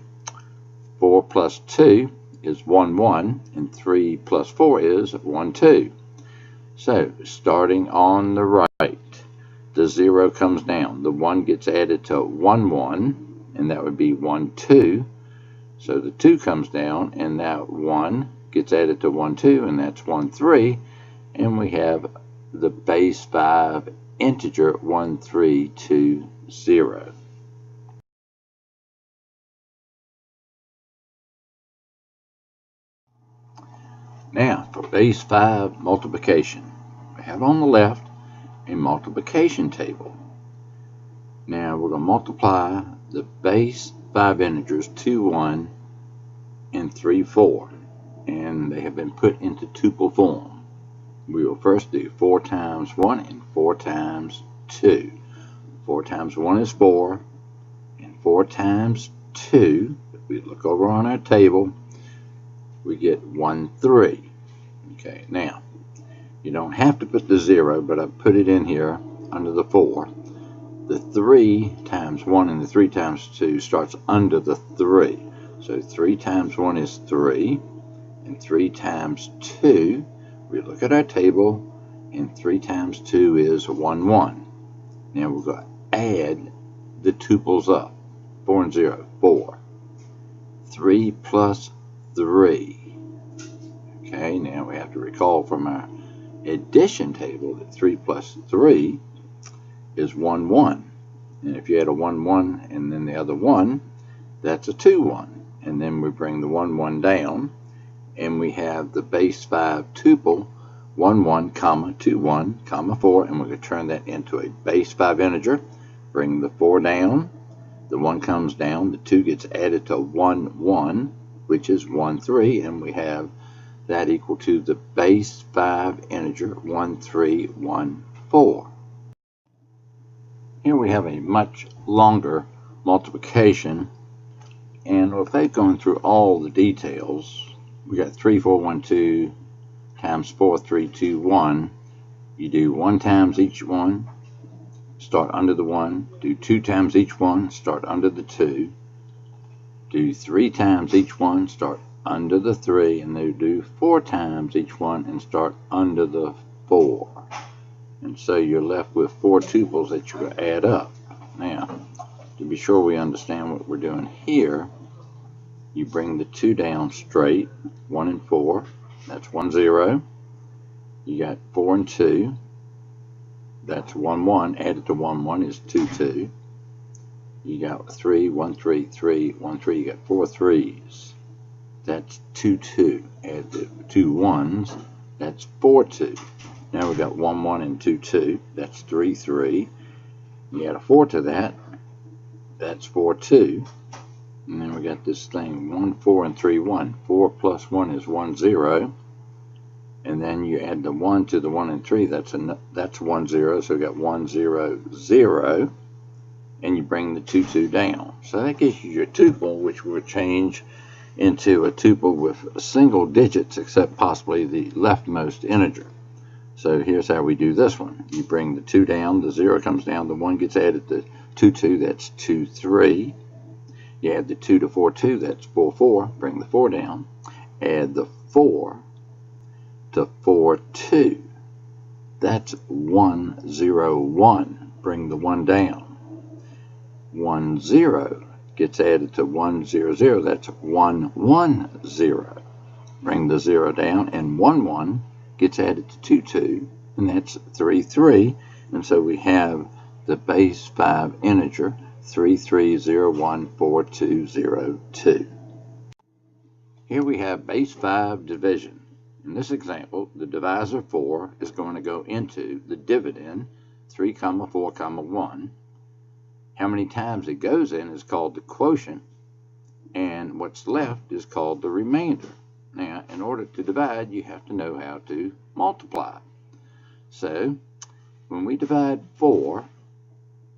4 plus 2 is 1, 1. And 3 plus 4 is 1, 2. So starting on the right, the 0 comes down. The 1 gets added to 1, 1, and that would be 1, 2. So the 2 comes down, and that 1 gets added to 1, 2, and that's 1, 3. And we have the base 5 integer 1320. Now for base 5 multiplication. We have on the left a multiplication table. Now we're going to multiply the base 5 integers 2, 1 and 3, 4, and they have been put into tuple form. We will first do 4 times 1 and 4 times 2. 4 times 1 is 4, and 4 times 2, if we look over on our table, we get 1, 3. Okay, now you don't have to put the 0, but I put it in here under the 4. the 3 times 1 and the 3 times 2 starts under the 3. So 3 times 1 is 3, and 3 times 2, we look at our table, and 3 times 2 is 1, 1. Now we're going to add the tuples up. 4 and 0, 4. 3 plus 3. Okay, now we have to recall from our addition table that 3 plus 3 is 1, 1. And if you add a 1, 1 and then the other 1, that's a 2, 1. And then we bring the 1, 1 down, and we have the base 5 tuple, 1, 1, comma, 2, 1, comma, 4, and we're going to turn that into a base 5 integer. Bring the 4 down, the 1 comes down, the 2 gets added to 1, 1, which is 1, 3, and we have that equal to the base 5 integer 1, 3, 1, 4. Here we have a much longer multiplication, and without going through all the details, we got 3, 4, 1, 2 times 4, 3, 2, 1. You do 1 times each one, start under the 1. Do 2 times each one, start under the 2. Do 3 times each one, start under the 3, and then do 4 times each one and start under the 4. And so you're left with 4 tuples that you're going to add up. Now, to be sure we understand what we're doing here, you bring the 2 down straight, 1 and 4, that's 1, 0. You got 4 and 2, that's 1, 1, added to 1, 1 is 2, 2. You got 3, 1, 3, 3, 1, 3, you got 4 3s. That's 2, 2. Add the 2 1s, that's 4, 2. Now we've got 1, 1 and 2, 2. That's 3, 3. You add a 4 to that, that's 4, 2. And then we got this thing 1, 4 and 3, 1. 4 plus 1 is 1, 0. And then you add the 1 to the 1 and 3, that's 1, 0. So we got 1, 0, 0. And you bring the 2, 2 down. So that gives you your tuple, which will change into a tuple with single digits except possibly the leftmost integer. So here's how we do this one. You bring the 2 down, the 0 comes down, the 1 gets added to 2, 2, that's 2, 3. You add the 2 to 4, 2, that's 4, 4. Bring the 4 down. Add the 4 to 4, 2. That's 1, 0, 1. Bring the 1 down. 1, 0 gets added to 1, 0, 0. That's 1, 1, 0. Bring the 0 down, and 1, 1 gets added to 2, 2, and that's 3, 3. And so we have the base 5 integer 3, 3, 0, 1, 4, 2, 0, 2. Here we have base 5 division. In this example, the divisor 4 is going to go into the dividend 3, 4, 1. How many times it goes in is called the quotient, and what's left is called the remainder. Now, in order to divide, you have to know how to multiply. So, when we divide 4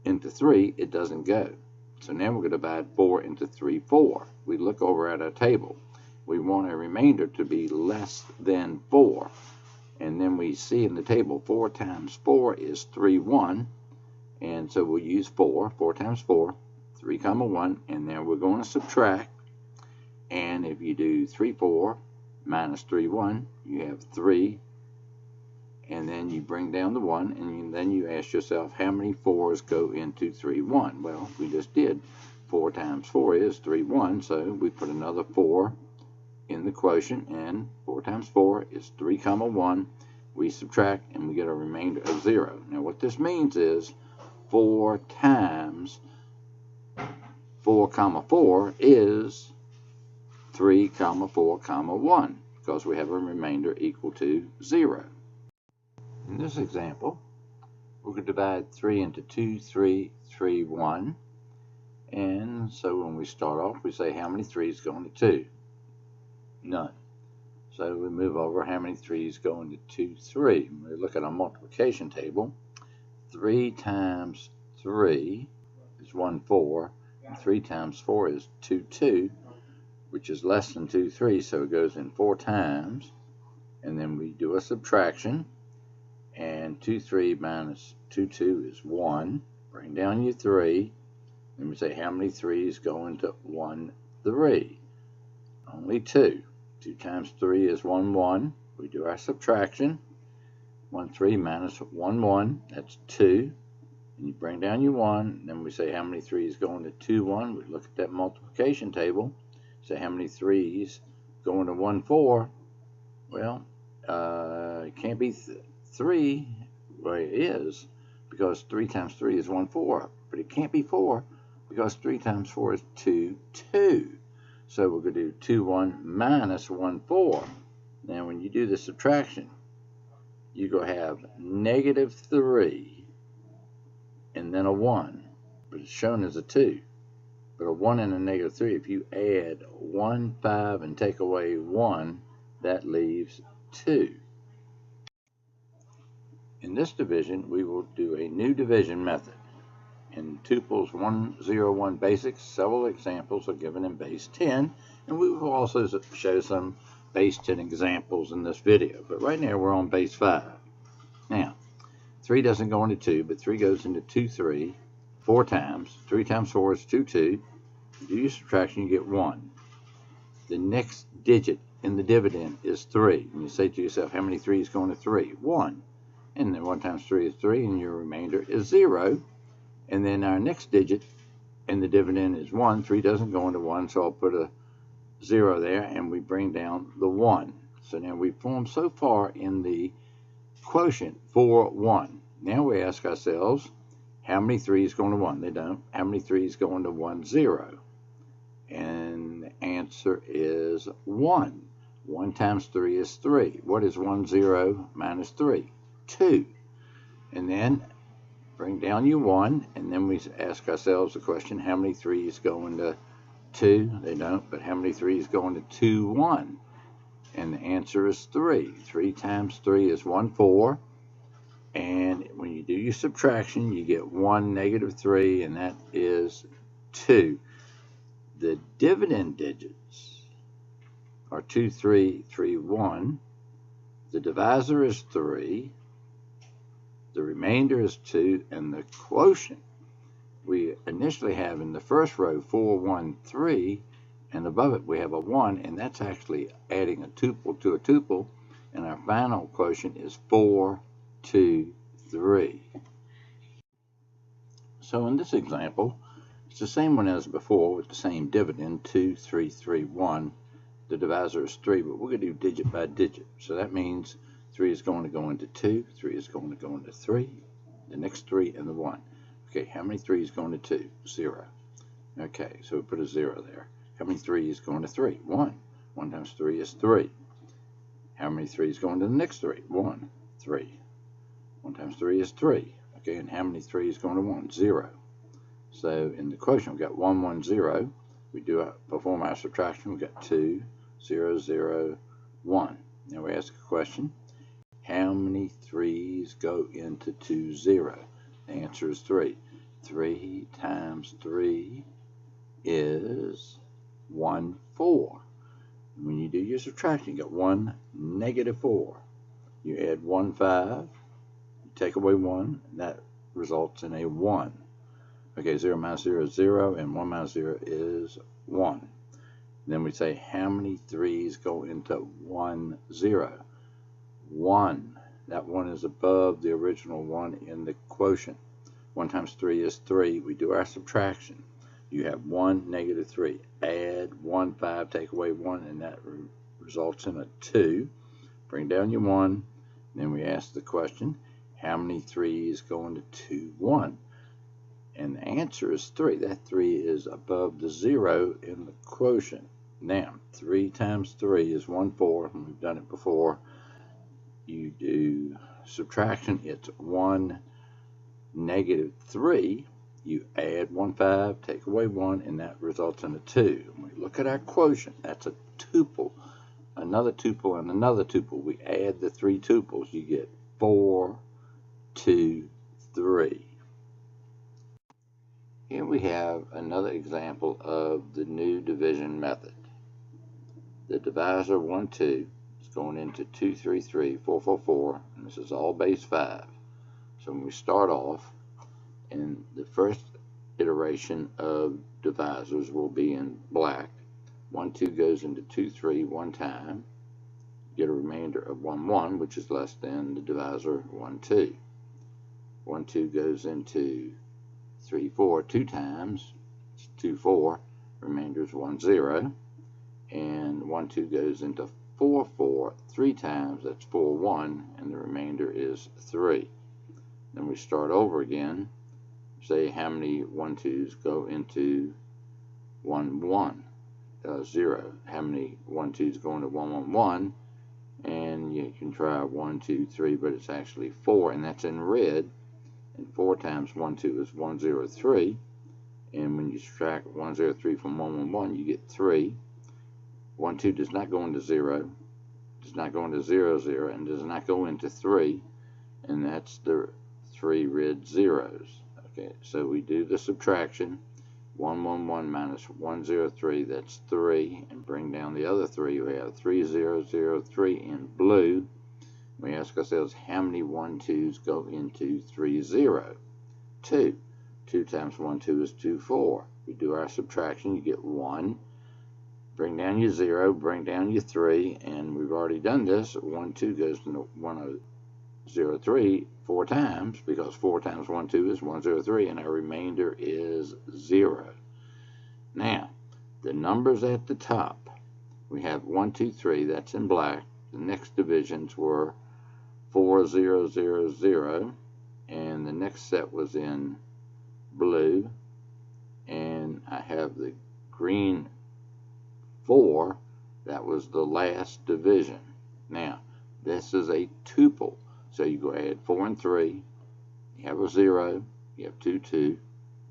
into 3, it doesn't go. So now we're going to divide 4 into 3, 4. We look over at our table. We want a remainder to be less than 4. And then we see in the table 4 times 4 is 3, 1. And so we'll use 4. 4 times 4, 3, 1. And then we're going to subtract. And if you do 3, 4 minus 3, 1, you have 3. And then you bring down the 1. And then you ask yourself, how many 4s go into 3, 1? Well, we just did. 4 times 4 is 3, 1. So we put another 4 in the quotient. And 4 times 4 is 3, 1. We subtract and we get a remainder of 0. Now what this means is 4 times 4, 4 is 3, 4, 1, because we have a remainder equal to 0. In this example, we could divide 3 into 2, 3, 3, 1. And so when we start off, we say how many 3's go into 2? None. So we move over, how many 3's go into 2, 3? We look at our multiplication table. 3 times 3 is 1, 4. And 3 times 4 is 2, 2, which is less than 2, 3, so it goes in 4 times. And then we do a subtraction. And 2, 3 minus 2, 2 is 1. Bring down your 3. Then we say how many 3's go into 1, 3? Only 2. 2 times 3 is 1, 1. We do our subtraction. 1, 3 minus 1, 1. That's 2. And you bring down your 1. And then we say how many 3's go into 2, 1. We look at that multiplication table. Say how many 3's go into 1, 4. Well, it can't be 3. Well, it is, because 3 times 3 is 1, 4. But it can't be 4, because 3 times 4 is 2, 2. So we're going to do 2, 1 minus 1, 4. Now when you do the subtraction, you're going to have negative 3 and then a 1. But it's shown as a 2. But a 1 and a negative 3, if you add 1, 5 and take away 1, that leaves 2. In this division, we will do a new division method. In Tuples 101 Basics, several examples are given in base 10, and we will also show some base 10 examples in this video. But right now we're on base 5. Now, 3 doesn't go into 2, but 3 goes into 2, 3, 4 times. 3 times 4 is 2, 2. You do your subtraction, you get 1. The next digit in the dividend is 3. And you say to yourself, how many 3's go into 3? 1. And then 1 times 3 is 3, and your remainder is 0. And then our next digit in the dividend is 1. 3 doesn't go into 1, so I'll put a 0 there, and we bring down the 1. So now we form so far in the quotient 4, 1. Now we ask ourselves, how many 3's go into 1? They don't. How many 3's go into 1, 0? And the answer is 1. 1 times 3 is 3. What is 1, 0 minus 3? 2. And then bring down your 1, and then we ask ourselves the question, how many 3's go into 2? They don't, but how many 3's go into 2, 1? And the answer is 3. 3 times 3 is 1, 4. And when you do your subtraction, you get 1, negative 3, and that is 2. The dividend digits are 2, 3, 3, 1. The divisor is 3. The remainder is 2, and the quotient we initially have in the first row 4, 1, 3, and above it we have a 1, and that's actually adding a tuple to a tuple, and our final quotient is 4, 2, 3. So in this example, it's the same one as before with the same dividend, 2, 3, 3, 1. The divisor is 3, but we're going to do digit by digit. So that means 3 is going to go into 2, 3 is going to go into 3, the next 3, and the 1. Okay, how many 3's go into 2? 0. Okay, so we put a 0 there. How many 3's go into 3? 1. 1 times 3 is 3. How many 3's go into the next 3? 1, 3. 1 times 3 is 3. Okay, and how many 3's go into 1? 0. So in the quotient, we've got 1, 1, 0. We perform our subtraction. We've got 2, 0, 0, 1. Now we ask a question. How many 3's go into 2, 0? The answer is 3. 3 times 3 is 1, 4. And when you do your subtraction, you got 1, negative 4. You add 1, 5. You take away 1, and that results in a 1. Okay, 0 minus 0 is 0, and 1 minus 0 is 1. And then we say, how many 3's go into 1, 0? 1. That 1 is above the original 1 in the quotient. 1 times 3 is 3. We do our subtraction. You have 1, negative 3. Add 1, 5, take away 1, and that results in a 2. Bring down your 1. Then we ask the question, how many 3's go into 2, 1? And the answer is 3. That 3 is above the 0 in the quotient. Now, 3 times 3 is 1, 4, and we've done it before. You do subtraction, it's 1, negative 3. You add 1, 5, take away 1, and that results in a 2. When we look at our quotient, that's a tuple. Another tuple and another tuple. We add the 3 tuples. You get 4, 2, 3. Here we have another example of the new division method. The divisor 1, 2 is going into 2, 3, 3, 4, 4, 4, and this is all base 5. So when we start off, And the first iteration of divisors will be in black. 1, 2 goes into 2, 3 one time. Get a remainder of 1, 1, which is less than the divisor 1, 2. 1, 2 goes into 3, 4 two times. It's 2, 4. Remainder is 1, 0. And 1, 2 goes into 4, 4 three times. That's 4, 1. And the remainder is 3. Then we start over again. Say how many 1, 2s go into 1, 1. 0. How many 1, 2s go into 1, 1, 1? And you can try 1, 2, 3, but it's actually 4, and that's in red. And 4 times 1, 2 is 1, 0, 3. And when you subtract 1, 0, 3 from 1, 1, 1, you get 3. 1, 2 does not go into 0, does not go into 0, 0, and does not go into 3. And that's the 3 red zeros. Okay, so we do the subtraction. 1, 1, 1 minus 1, 0, 3, that's 3. And bring down the other 3. We have 3, 0, 0, 3 in blue. We ask ourselves, how many 1, 2s go into 3, 0? 2. 2 times 1, 2 is 2, 4. We do our subtraction. You get 1. Bring down your 0, bring down your 3, and we've already done this. 1, 2 goes into 1, 0, 3 4 times, because 4 times 1, 2 is 1, 0, 3, and our remainder is 0. Now, the numbers at the top, we have 1, 2, 3, that's in black. The next divisions were 4, 0, 0, 0, and the next set was in blue, and I have the green 4, that was the last division. Now, this is a tuple. So you go add 4 and 3, you have a 0, you have 2, 2,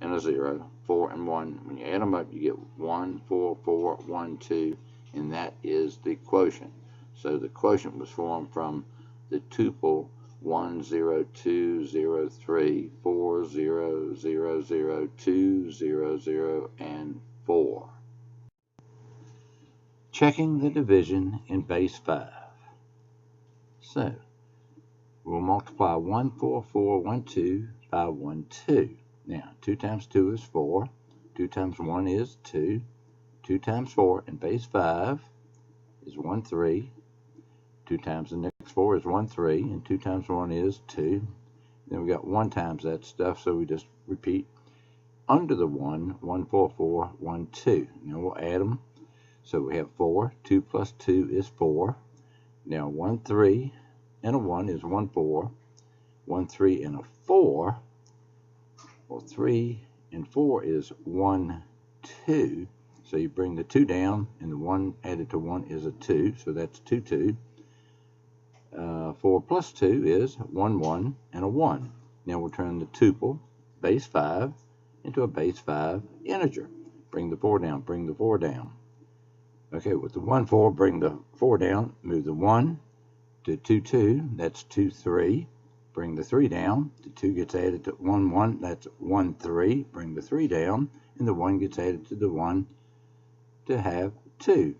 and a 0, 4 and 1. When you add them up, you get 1, 4, 4, 1, 2, and that is the quotient. So the quotient was formed from the tuple 1, 0, 2, 0, 3, 4, 0, 0, 0, 2, 0, 0, and 4. Checking the division in base 5. So, we'll multiply 1, 4, 4, 1, 2 by 1, 2. Now, 2 times 2 is 4. 2 times 1 is 2. 2 times 4 in base 5 is 1, 3. 2 times the next 4 is 1, 3. And 2 times 1 is 2. Then we got 1 times that stuff, so we just repeat under the 1, 1, 4, 4, 1, 2. Now we'll add them. So we have 4. 2 plus 2 is 4. Now 1, 3. And a 1 is 1, 4. 1, 3, and a 4. Well, 3 and 4 is 1, 2. So you bring the 2 down, and the 1 added to 1 is a 2. So that's 2, 2. 4 plus 2 is 1, 1, and a 1. Now we'll turn the tuple, base 5, into a base 5 integer. Bring the 4 down, bring the 4 down. Okay, with the 1, 4, bring the 4 down, move the 1 to 2, 2, that's 2, 3. Bring the 3 down, the 2 gets added to 1, 1, that's 1, 3. Bring the 3 down, and the 1 gets added to the 1 to have 2.